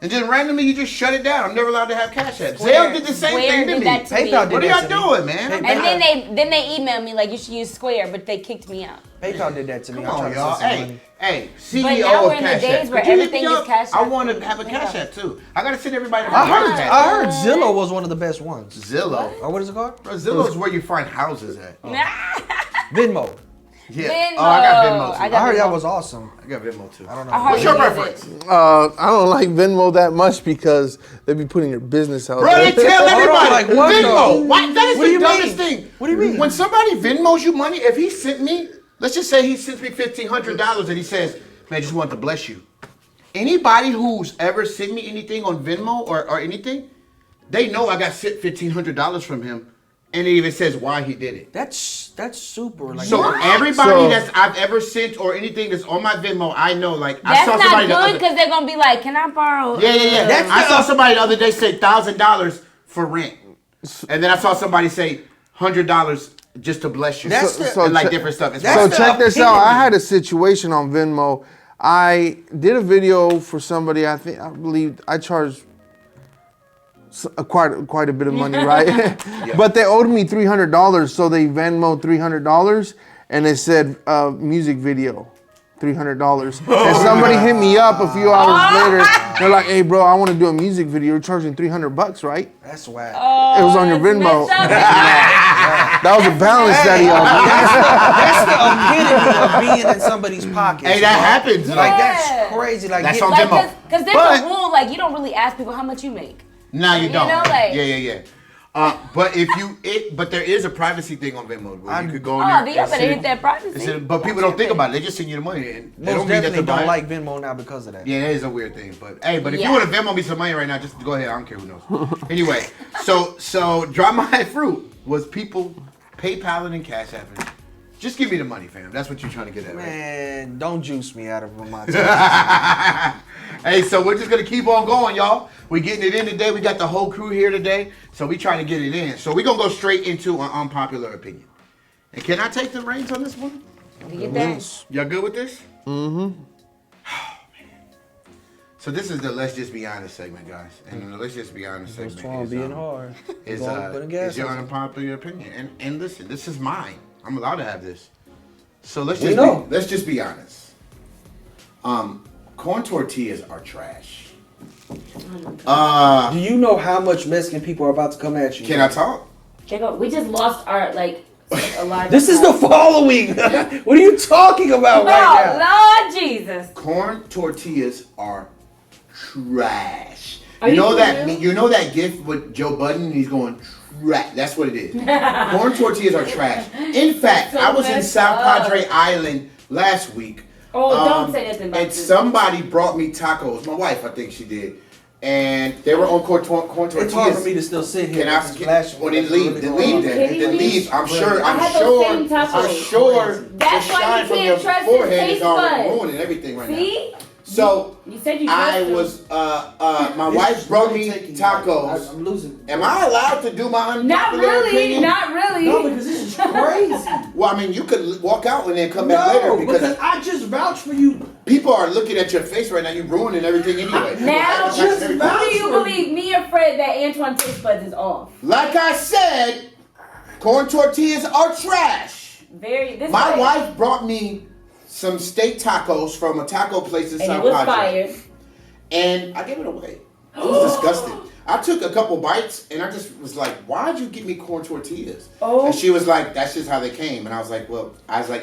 [SPEAKER 1] And just randomly you just shut it down. I'm never allowed to have Cash App. Zelle did the same
[SPEAKER 4] Square
[SPEAKER 1] thing to
[SPEAKER 4] did
[SPEAKER 1] me.
[SPEAKER 4] that to me.
[SPEAKER 3] PayPal did
[SPEAKER 1] What are
[SPEAKER 3] that
[SPEAKER 1] y'all
[SPEAKER 3] to me.
[SPEAKER 1] doing, man?
[SPEAKER 3] Hey,
[SPEAKER 4] And then they emailed me like you should use Square, but they kicked me out.
[SPEAKER 3] PayPal did that to me.
[SPEAKER 1] Come
[SPEAKER 3] I tried
[SPEAKER 1] on,
[SPEAKER 3] to
[SPEAKER 1] y'all.
[SPEAKER 3] send some money.
[SPEAKER 1] Hey,
[SPEAKER 4] But
[SPEAKER 1] CEO
[SPEAKER 4] now
[SPEAKER 1] of
[SPEAKER 4] we're in the
[SPEAKER 1] Cash
[SPEAKER 4] days
[SPEAKER 1] App.
[SPEAKER 4] where
[SPEAKER 1] Could you hit
[SPEAKER 4] everything
[SPEAKER 1] me
[SPEAKER 4] is
[SPEAKER 1] up?
[SPEAKER 4] Cash
[SPEAKER 1] I
[SPEAKER 4] App
[SPEAKER 1] want to
[SPEAKER 4] and
[SPEAKER 1] have a Cash
[SPEAKER 4] PayPal.
[SPEAKER 1] App too. I gotta send everybody my
[SPEAKER 3] I
[SPEAKER 1] Cash App.
[SPEAKER 3] heard Zillow was one of the best ones.
[SPEAKER 1] Zillow.
[SPEAKER 3] Or what is it called?
[SPEAKER 1] Bro, Zillow is where you find houses at.
[SPEAKER 3] Venmo.
[SPEAKER 1] Yeah.
[SPEAKER 4] Venmo.
[SPEAKER 1] Oh, I got Venmo too.
[SPEAKER 4] I got
[SPEAKER 3] I heard that
[SPEAKER 4] Venmo.
[SPEAKER 3] was awesome.
[SPEAKER 1] I got Venmo too.
[SPEAKER 3] I don't know.
[SPEAKER 4] I
[SPEAKER 1] What's your
[SPEAKER 4] hardly use
[SPEAKER 1] preference?
[SPEAKER 4] it.
[SPEAKER 2] I don't like Venmo that much because they be putting your business out
[SPEAKER 1] Bro, they
[SPEAKER 2] there.
[SPEAKER 1] tell everybody
[SPEAKER 3] like what,
[SPEAKER 1] Venmo.
[SPEAKER 3] though?
[SPEAKER 1] Why? That is
[SPEAKER 3] What do
[SPEAKER 1] the
[SPEAKER 3] you
[SPEAKER 1] dumbest
[SPEAKER 3] mean?
[SPEAKER 1] thing.
[SPEAKER 3] What do you mean?
[SPEAKER 1] When somebody Venmos you money, if he sent me, let's just say he sends me $1,500 and he says, "Man, I just want to bless you." Anybody who's ever sent me anything on Venmo or anything, they know I got sent $1,500 from him, and it even says why he did it.
[SPEAKER 3] That's super. Like,
[SPEAKER 1] So everybody
[SPEAKER 2] So-
[SPEAKER 1] that's I've ever sent or anything that's on my Venmo, I know. Like I
[SPEAKER 4] That's
[SPEAKER 1] saw
[SPEAKER 4] not
[SPEAKER 1] somebody the
[SPEAKER 4] good
[SPEAKER 1] other
[SPEAKER 4] because they're gonna be like, "Can I borrow?"
[SPEAKER 1] Yeah. I saw somebody the other day say $1,000 for rent, and then I saw somebody say $100 just to bless you.
[SPEAKER 3] That's the-
[SPEAKER 1] and like
[SPEAKER 2] check-
[SPEAKER 1] different stuff. It's
[SPEAKER 3] that's
[SPEAKER 2] So
[SPEAKER 3] the
[SPEAKER 2] check this out.
[SPEAKER 3] epitome.
[SPEAKER 2] I had a situation on Venmo. I did a video for somebody. I believe I charged quite a bit of money, right? But they owed me $300, so they Venmo $300, and it said music video. $300. And somebody hit me up a few hours later. They're like, "Hey, bro, I want to do a music video. You're charging $300, right?"
[SPEAKER 3] That's whack.
[SPEAKER 2] It was on your Venmo.
[SPEAKER 4] Messed up.
[SPEAKER 2] That was a balance that he owed me.
[SPEAKER 3] That's the epitome of being in somebody's pocket.
[SPEAKER 1] Hey, that happens.
[SPEAKER 3] Like
[SPEAKER 1] Like
[SPEAKER 3] that's crazy. Like
[SPEAKER 1] That's
[SPEAKER 3] get-
[SPEAKER 1] on
[SPEAKER 4] Like,
[SPEAKER 1] Venmo.
[SPEAKER 4] cause there's
[SPEAKER 1] But-
[SPEAKER 4] a rule like you don't really ask people how much you make.
[SPEAKER 1] No, you don't.
[SPEAKER 4] know, like-
[SPEAKER 1] Yeah. But but there is a privacy thing on Venmo where you could go in
[SPEAKER 4] Oh,
[SPEAKER 1] there.
[SPEAKER 4] then you
[SPEAKER 1] and
[SPEAKER 4] better
[SPEAKER 1] send-
[SPEAKER 4] hit that privacy.
[SPEAKER 1] But people don't think about it. They just send you the money, and they
[SPEAKER 3] most
[SPEAKER 1] don't mean that
[SPEAKER 3] definitely
[SPEAKER 1] to buy
[SPEAKER 3] don't
[SPEAKER 1] it.
[SPEAKER 3] like Venmo now because of that.
[SPEAKER 1] Yeah, that is a weird thing. But hey, if
[SPEAKER 4] Yeah.
[SPEAKER 1] you want to Venmo me some money right now, just go ahead. I don't care who knows. Anyway, so Dry My Fruit was people PayPaling and Cash Apping. Just give me the money, fam. That's what you're trying to get at, right?
[SPEAKER 3] Man, don't juice me out of my time.
[SPEAKER 1] Hey, so we're just gonna keep on going, y'all. We getting it in today. We got the whole crew here today, so we trying to get it in. So we gonna go straight into an unpopular opinion. And can I take the reins on this one?
[SPEAKER 4] You get that?
[SPEAKER 1] Y'all good with this? Mm-hmm. So this is the Let's Just Be Honest segment, guys. And the Let's Just Be Honest segment is,
[SPEAKER 3] being hard.
[SPEAKER 1] is,
[SPEAKER 3] Putting gas
[SPEAKER 1] is your
[SPEAKER 3] on it.
[SPEAKER 1] unpopular opinion. And listen, this is mine. I'm allowed to have this. So let's
[SPEAKER 3] We
[SPEAKER 1] just
[SPEAKER 3] know.
[SPEAKER 1] let's just be honest. Corn tortillas are trash.
[SPEAKER 3] Do you know how much Mexican people are about to come at you?
[SPEAKER 1] Can I talk?
[SPEAKER 4] Jacob, we just lost our a lot.
[SPEAKER 3] This is the following. What are you talking about right now?
[SPEAKER 4] Oh, Lord Jesus.
[SPEAKER 1] Corn tortillas are trash.
[SPEAKER 4] Are
[SPEAKER 1] you
[SPEAKER 4] you
[SPEAKER 1] know
[SPEAKER 4] for
[SPEAKER 1] that
[SPEAKER 4] real?
[SPEAKER 1] you know that gif with Joe Budden? He's going trash. That's what it is. Corn tortillas are trash. In fact,
[SPEAKER 4] So
[SPEAKER 1] I was in
[SPEAKER 4] messed
[SPEAKER 1] South
[SPEAKER 4] up.
[SPEAKER 1] Padre Island last week.
[SPEAKER 4] Oh, don't say nothing about
[SPEAKER 1] And
[SPEAKER 4] this.
[SPEAKER 1] somebody brought me tacos. My wife, I think she did. And they were on corn tortillas.
[SPEAKER 3] It's hard for me to still sit here.
[SPEAKER 1] Can I?
[SPEAKER 3] with this flashing
[SPEAKER 1] Well, then
[SPEAKER 3] that's
[SPEAKER 1] leave.
[SPEAKER 3] really
[SPEAKER 1] Then
[SPEAKER 3] going
[SPEAKER 1] leave.
[SPEAKER 3] on.
[SPEAKER 1] Then
[SPEAKER 4] kidding me?
[SPEAKER 1] leave. I'm sure.
[SPEAKER 4] I
[SPEAKER 1] I'm
[SPEAKER 4] had those
[SPEAKER 1] sure.
[SPEAKER 4] same tacos.
[SPEAKER 1] I'm sure.
[SPEAKER 4] That's
[SPEAKER 1] the
[SPEAKER 4] why
[SPEAKER 1] shine
[SPEAKER 4] you
[SPEAKER 1] from
[SPEAKER 4] can't
[SPEAKER 1] your
[SPEAKER 4] trust his
[SPEAKER 1] forehead is
[SPEAKER 4] taste
[SPEAKER 1] already
[SPEAKER 4] buds.
[SPEAKER 1] ruining everything right now.
[SPEAKER 4] See?
[SPEAKER 1] So
[SPEAKER 4] You said you
[SPEAKER 1] I
[SPEAKER 4] trust him.
[SPEAKER 1] was. My wife brought me tacos.
[SPEAKER 3] I'm losing.
[SPEAKER 1] Am I allowed to do my
[SPEAKER 4] Not
[SPEAKER 1] unpopular
[SPEAKER 4] really.
[SPEAKER 1] opinion?
[SPEAKER 4] Not really.
[SPEAKER 3] No, because this is crazy.
[SPEAKER 1] Well, I mean, you could walk out and then come back later
[SPEAKER 3] No,
[SPEAKER 1] because
[SPEAKER 3] because I just vouch for you.
[SPEAKER 1] people are looking at your face right now. You're ruining everything anyway.
[SPEAKER 4] Now,
[SPEAKER 1] People are
[SPEAKER 3] just
[SPEAKER 1] everything.
[SPEAKER 3] about-
[SPEAKER 4] Who do you believe, me or Fred, that Antwoine taste buds is off?
[SPEAKER 1] Like I said, corn tortillas are trash.
[SPEAKER 4] This
[SPEAKER 1] My
[SPEAKER 4] way.
[SPEAKER 1] wife brought me some steak tacos from a taco place in
[SPEAKER 4] And
[SPEAKER 1] South
[SPEAKER 4] it was
[SPEAKER 1] Padre.
[SPEAKER 4] fired.
[SPEAKER 1] And I gave it away. It was disgusting. I took a couple bites and I just was like, why'd you give me corn tortillas?
[SPEAKER 4] Oh.
[SPEAKER 1] And she was like, that's just how they came. And I was like,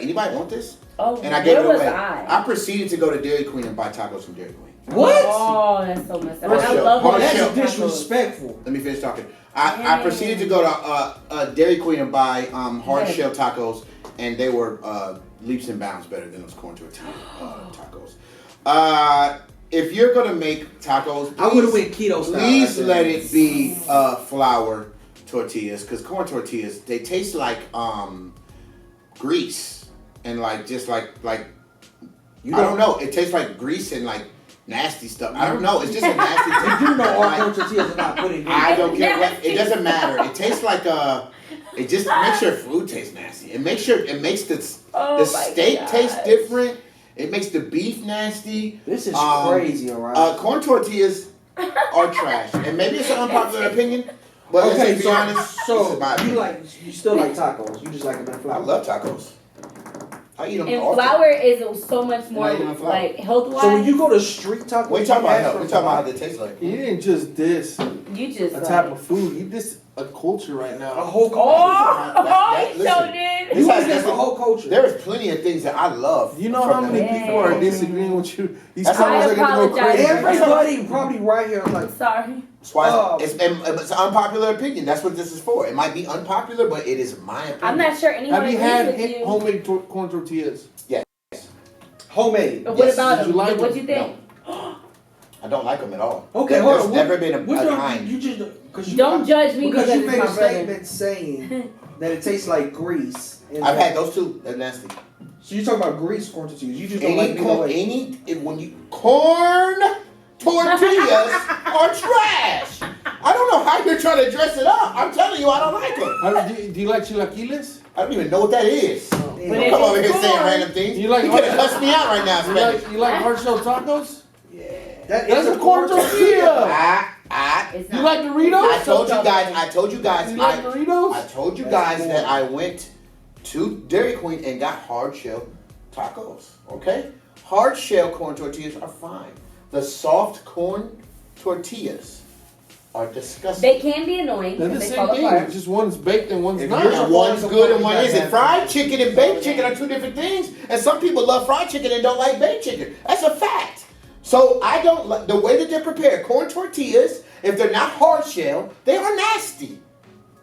[SPEAKER 1] anybody want this?
[SPEAKER 4] Oh,
[SPEAKER 1] And I gave
[SPEAKER 4] where
[SPEAKER 1] it
[SPEAKER 4] was
[SPEAKER 1] away.
[SPEAKER 4] I?
[SPEAKER 1] proceeded to go to Dairy Queen and buy tacos from Dairy Queen.
[SPEAKER 3] What?
[SPEAKER 4] Oh, that's so messed up.
[SPEAKER 1] Hold
[SPEAKER 4] I
[SPEAKER 1] on,
[SPEAKER 4] love
[SPEAKER 1] hold on,
[SPEAKER 4] those
[SPEAKER 1] chill.
[SPEAKER 4] tacos.
[SPEAKER 3] Disrespectful.
[SPEAKER 1] Let me finish talking. I proceeded to go to Dairy Queen and buy hard
[SPEAKER 4] Yeah.
[SPEAKER 1] shell tacos, and they were leaps and bounds better than those corn tortilla tacos. If you're gonna make tacos,
[SPEAKER 3] I would've went keto style.
[SPEAKER 1] Please
[SPEAKER 3] I said.
[SPEAKER 1] let it be flour tortillas, because corn tortillas they taste like grease. and like just like
[SPEAKER 3] You
[SPEAKER 1] I don't know. It tastes like grease and like nasty stuff. I don't know. It's just a nasty taste.
[SPEAKER 3] You know all
[SPEAKER 1] Like,
[SPEAKER 3] corn tortillas are not put in grease.
[SPEAKER 1] I don't care what. It doesn't matter. It tastes like it just makes your food taste nasty. It makes the steak taste different. It makes the beef nasty.
[SPEAKER 3] This is crazy, alright?
[SPEAKER 1] Corn tortillas are trash, and maybe it's an unpopular opinion. But
[SPEAKER 3] Okay,
[SPEAKER 1] let's be honest.
[SPEAKER 3] so
[SPEAKER 1] this is my opinion.
[SPEAKER 3] you still like tacos? You just like them in
[SPEAKER 1] I
[SPEAKER 3] flour?
[SPEAKER 1] love tacos. I eat them
[SPEAKER 4] And
[SPEAKER 1] often.
[SPEAKER 4] flour is so much more
[SPEAKER 1] Not even flour.
[SPEAKER 4] like health wise.
[SPEAKER 3] So when you go to street tacos,
[SPEAKER 1] What you talking about?
[SPEAKER 3] ask
[SPEAKER 1] Hell?
[SPEAKER 3] for
[SPEAKER 1] We talking about how
[SPEAKER 3] flour?
[SPEAKER 1] they taste like.
[SPEAKER 2] You didn't just diss
[SPEAKER 4] you just
[SPEAKER 2] a type of food. You diss a culture right
[SPEAKER 3] A
[SPEAKER 2] now.
[SPEAKER 3] whole culture.
[SPEAKER 4] Oh, he
[SPEAKER 1] listen,
[SPEAKER 4] so did.
[SPEAKER 1] This
[SPEAKER 3] You
[SPEAKER 1] has-
[SPEAKER 3] against the whole culture.
[SPEAKER 1] There is plenty of things that I love.
[SPEAKER 2] You know
[SPEAKER 1] from
[SPEAKER 2] how
[SPEAKER 1] them.
[SPEAKER 2] many people are disagreeing with you? These
[SPEAKER 1] That's
[SPEAKER 2] comments
[SPEAKER 4] I
[SPEAKER 2] are gonna go
[SPEAKER 4] apologize.
[SPEAKER 2] crazy.
[SPEAKER 3] Everybody probably right here is like,
[SPEAKER 4] Sorry.
[SPEAKER 1] That's why
[SPEAKER 3] Oh.
[SPEAKER 1] it's an unpopular opinion. That's what this is for. It might be unpopular, but it is my opinion.
[SPEAKER 4] I'm not sure anyone
[SPEAKER 2] Have you
[SPEAKER 4] agrees
[SPEAKER 2] had
[SPEAKER 4] with you.
[SPEAKER 2] homemade corn tortillas?
[SPEAKER 3] homemade.
[SPEAKER 4] But
[SPEAKER 1] Yes.
[SPEAKER 4] what about
[SPEAKER 2] Did you
[SPEAKER 4] them?
[SPEAKER 2] like
[SPEAKER 4] What
[SPEAKER 2] them?
[SPEAKER 4] you think?
[SPEAKER 1] I don't like them at all.
[SPEAKER 3] Okay,
[SPEAKER 1] There's
[SPEAKER 3] hold on.
[SPEAKER 1] never been a
[SPEAKER 3] Which one?
[SPEAKER 1] kind.
[SPEAKER 3] You just because you
[SPEAKER 4] Don't judge me because
[SPEAKER 3] you
[SPEAKER 4] it's
[SPEAKER 3] made
[SPEAKER 4] my
[SPEAKER 3] a
[SPEAKER 4] brother.
[SPEAKER 3] statement saying that it tastes like grease. And
[SPEAKER 1] I've had those too. They're nasty.
[SPEAKER 3] So you talking about grease corn tortillas? You just don't like
[SPEAKER 1] Corn tortillas are trash. I don't know how you're trying to dress it up. I'm telling you, I don't like them.
[SPEAKER 2] Do you like chilaquiles?
[SPEAKER 1] I don't even know what that is.
[SPEAKER 3] Damn.
[SPEAKER 4] But
[SPEAKER 1] Don't
[SPEAKER 4] if
[SPEAKER 1] come over
[SPEAKER 4] it's
[SPEAKER 1] here saying
[SPEAKER 4] corn,
[SPEAKER 1] random things.
[SPEAKER 2] You like
[SPEAKER 1] You could have cussed me out right now, Spanish.
[SPEAKER 2] You like hard shell tacos?
[SPEAKER 3] That
[SPEAKER 2] That's
[SPEAKER 3] is
[SPEAKER 2] a corn tortilla.
[SPEAKER 4] It's
[SPEAKER 2] You
[SPEAKER 4] not.
[SPEAKER 2] like Doritos?
[SPEAKER 1] I told you guys.
[SPEAKER 2] You like Doritos?
[SPEAKER 1] I told you guys that I went to Dairy Queen and got hard shell tacos. Okay, hard shell corn tortillas are fine. The soft corn tortillas are disgusting.
[SPEAKER 4] They can be annoying
[SPEAKER 2] They're the
[SPEAKER 4] because they
[SPEAKER 2] same
[SPEAKER 4] fall
[SPEAKER 2] thing.
[SPEAKER 4] apart.
[SPEAKER 2] It's just one's baked and one's
[SPEAKER 1] If
[SPEAKER 2] not.
[SPEAKER 1] you're- one's good and one isn't. Fried chicken and baked chicken are two different things, and some people love fried chicken and don't like baked chicken. That's a fact. So I don't like the way that they're prepared. Corn tortillas, if they're not hard shell, they are nasty.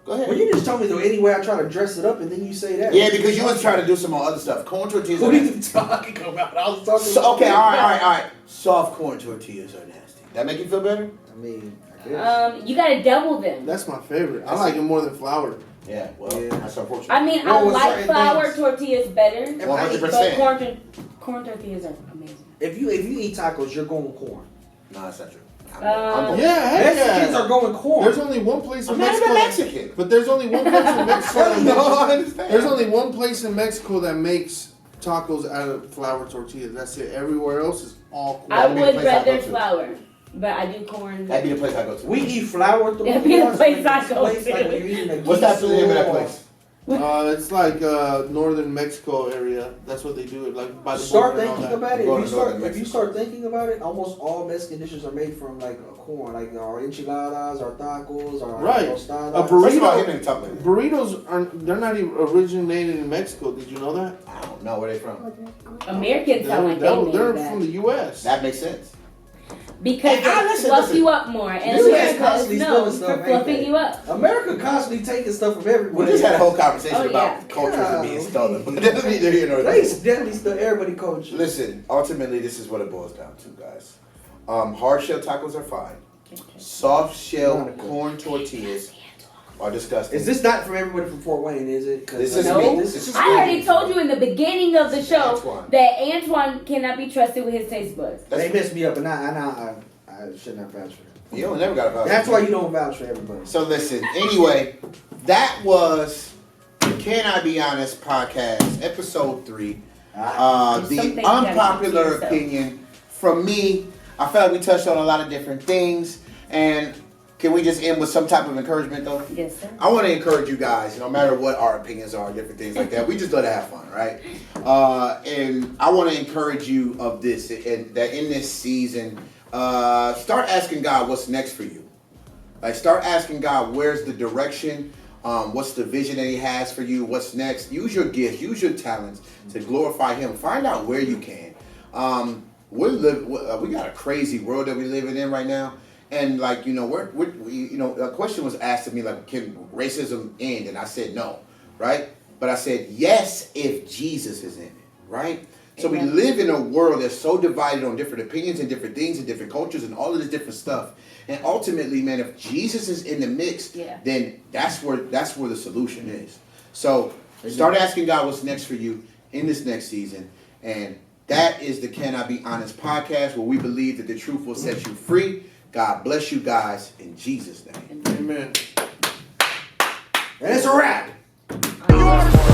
[SPEAKER 1] Go ahead.
[SPEAKER 3] Well, you just told me the any way I try to dress it up, and then you say that.
[SPEAKER 1] Yeah, because you was trying to do some more other stuff. Corn tortillas are
[SPEAKER 3] What are
[SPEAKER 1] nasty.
[SPEAKER 3] you talking about? I was talking.
[SPEAKER 1] So, okay, all right. Soft corn tortillas are nasty. That make you feel better?
[SPEAKER 3] I mean, I guess.
[SPEAKER 4] You gotta double them.
[SPEAKER 2] That's my favorite. I like it more than flour.
[SPEAKER 1] Yeah, well,
[SPEAKER 3] Yeah.
[SPEAKER 1] that's unfortunate.
[SPEAKER 4] I mean,
[SPEAKER 3] No,
[SPEAKER 4] I
[SPEAKER 3] with
[SPEAKER 4] like
[SPEAKER 3] certain
[SPEAKER 4] flour
[SPEAKER 3] things.
[SPEAKER 4] tortillas better,
[SPEAKER 1] 100%.
[SPEAKER 4] but corn tortillas are amazing.
[SPEAKER 3] If you eat tacos, you're going corn.
[SPEAKER 1] No, that's not true.
[SPEAKER 2] Yeah, heck
[SPEAKER 3] Mexicans
[SPEAKER 2] yeah.
[SPEAKER 3] are going corn.
[SPEAKER 2] There's only one place in
[SPEAKER 1] I'm not
[SPEAKER 2] Mexico.
[SPEAKER 1] even Mexican.
[SPEAKER 2] But there's only one place in Mexico. that
[SPEAKER 1] No,
[SPEAKER 2] makes-
[SPEAKER 1] I understand.
[SPEAKER 2] There's only one place in Mexico that makes tacos out of flour tortillas. That's it. Everywhere else is all corn.
[SPEAKER 4] I
[SPEAKER 1] That'd be the
[SPEAKER 4] would
[SPEAKER 1] place I go
[SPEAKER 4] rather
[SPEAKER 1] to.
[SPEAKER 4] flour, but I do corn.
[SPEAKER 1] That'd be the place I go to.
[SPEAKER 3] We eat flour tortillas.
[SPEAKER 4] That'd be the place I
[SPEAKER 3] Like,
[SPEAKER 4] go
[SPEAKER 3] like
[SPEAKER 4] to.
[SPEAKER 3] when you're eating a
[SPEAKER 1] What's that the name of that
[SPEAKER 3] queso.
[SPEAKER 1] place?
[SPEAKER 2] It's like northern Mexico area. That's what they do. It like by the
[SPEAKER 3] Start
[SPEAKER 2] border and all
[SPEAKER 3] thinking
[SPEAKER 2] that.
[SPEAKER 3] about it.
[SPEAKER 1] Go to
[SPEAKER 3] If
[SPEAKER 1] northern
[SPEAKER 3] you
[SPEAKER 1] Mexico.
[SPEAKER 3] start thinking about it, almost all Mexican dishes are made from like a corn, like our enchiladas, our tacos, our
[SPEAKER 2] Right.
[SPEAKER 3] tostadas.
[SPEAKER 2] A
[SPEAKER 1] First of all,
[SPEAKER 2] burrito-
[SPEAKER 1] him and talk like that.
[SPEAKER 2] Burritos they're not even originated in Mexico. Did you know that?
[SPEAKER 1] I don't know where they from.
[SPEAKER 4] Americans sound like they
[SPEAKER 2] They're
[SPEAKER 4] made
[SPEAKER 2] from
[SPEAKER 4] that
[SPEAKER 2] the U.S.
[SPEAKER 1] That makes sense.
[SPEAKER 4] because they
[SPEAKER 1] listen,
[SPEAKER 4] fluff
[SPEAKER 1] listen.
[SPEAKER 4] you up more, and
[SPEAKER 3] You
[SPEAKER 4] America
[SPEAKER 3] constantly
[SPEAKER 4] is
[SPEAKER 3] stealing
[SPEAKER 4] known
[SPEAKER 3] stuff,
[SPEAKER 4] for
[SPEAKER 3] ain't
[SPEAKER 4] fluffing
[SPEAKER 3] they?
[SPEAKER 4] you up.
[SPEAKER 3] America constantly taking stuff from
[SPEAKER 1] We
[SPEAKER 3] everybody.
[SPEAKER 1] just had a whole conversation
[SPEAKER 4] Oh,
[SPEAKER 1] about
[SPEAKER 4] yeah.
[SPEAKER 1] cultures and being
[SPEAKER 3] Yeah.
[SPEAKER 1] stolen. But that doesn't neither here nor
[SPEAKER 3] They
[SPEAKER 1] there.
[SPEAKER 3] definitely still everybody coach.
[SPEAKER 1] Listen, ultimately, this is what it boils down to, guys. Hard shell tacos are fine. Soft shell
[SPEAKER 3] Not good.
[SPEAKER 1] corn tortillas are disgusting.
[SPEAKER 3] Is this not from everybody from Fort Wayne? Is it? 'Cause
[SPEAKER 1] This is
[SPEAKER 4] No.
[SPEAKER 1] me. This is
[SPEAKER 4] I already told you in the beginning of the show
[SPEAKER 1] Antwoine.
[SPEAKER 4] that Antwoine cannot be trusted with his taste buds.
[SPEAKER 3] They messed me up, and I should not vouch for them.
[SPEAKER 1] You don't never got to
[SPEAKER 3] That's why you don't vouch for everybody.
[SPEAKER 1] So listen, anyway, that was the Can I Be Honest podcast, episode 3.
[SPEAKER 4] Some
[SPEAKER 1] The
[SPEAKER 4] things you gotta
[SPEAKER 1] unpopular
[SPEAKER 4] keep to yourself.
[SPEAKER 1] opinion from me. I felt like we touched on a lot of different things. And can we just end with some type of encouragement though?
[SPEAKER 4] Yes, sir.
[SPEAKER 1] I want to encourage you guys, no matter what our opinions are, different things like that. We just let it have fun, right? And I want to encourage you of this, and that in this season, start asking God what's next for you. Like, start asking God, where's the direction? What's the vision that He has for you? What's next? Use your gifts, use your talents to glorify Him. Find out where you can. We got a crazy world that we're living in right now. And like, you know, a question was asked of me, like, can racism end? And I said no, right? But I said yes if Jesus is in it, right? So we live in a world that's so divided on different opinions and different things and different cultures and all of this different stuff. And ultimately, man, if Jesus is in the mix, then that's where the solution is. So start asking God what's next for you. in this next season. And that is the Can I Be Honest podcast, where we believe that the truth will set you free. God bless you guys in Jesus' name.
[SPEAKER 2] Amen.
[SPEAKER 3] And it's a wrap.
[SPEAKER 1] You are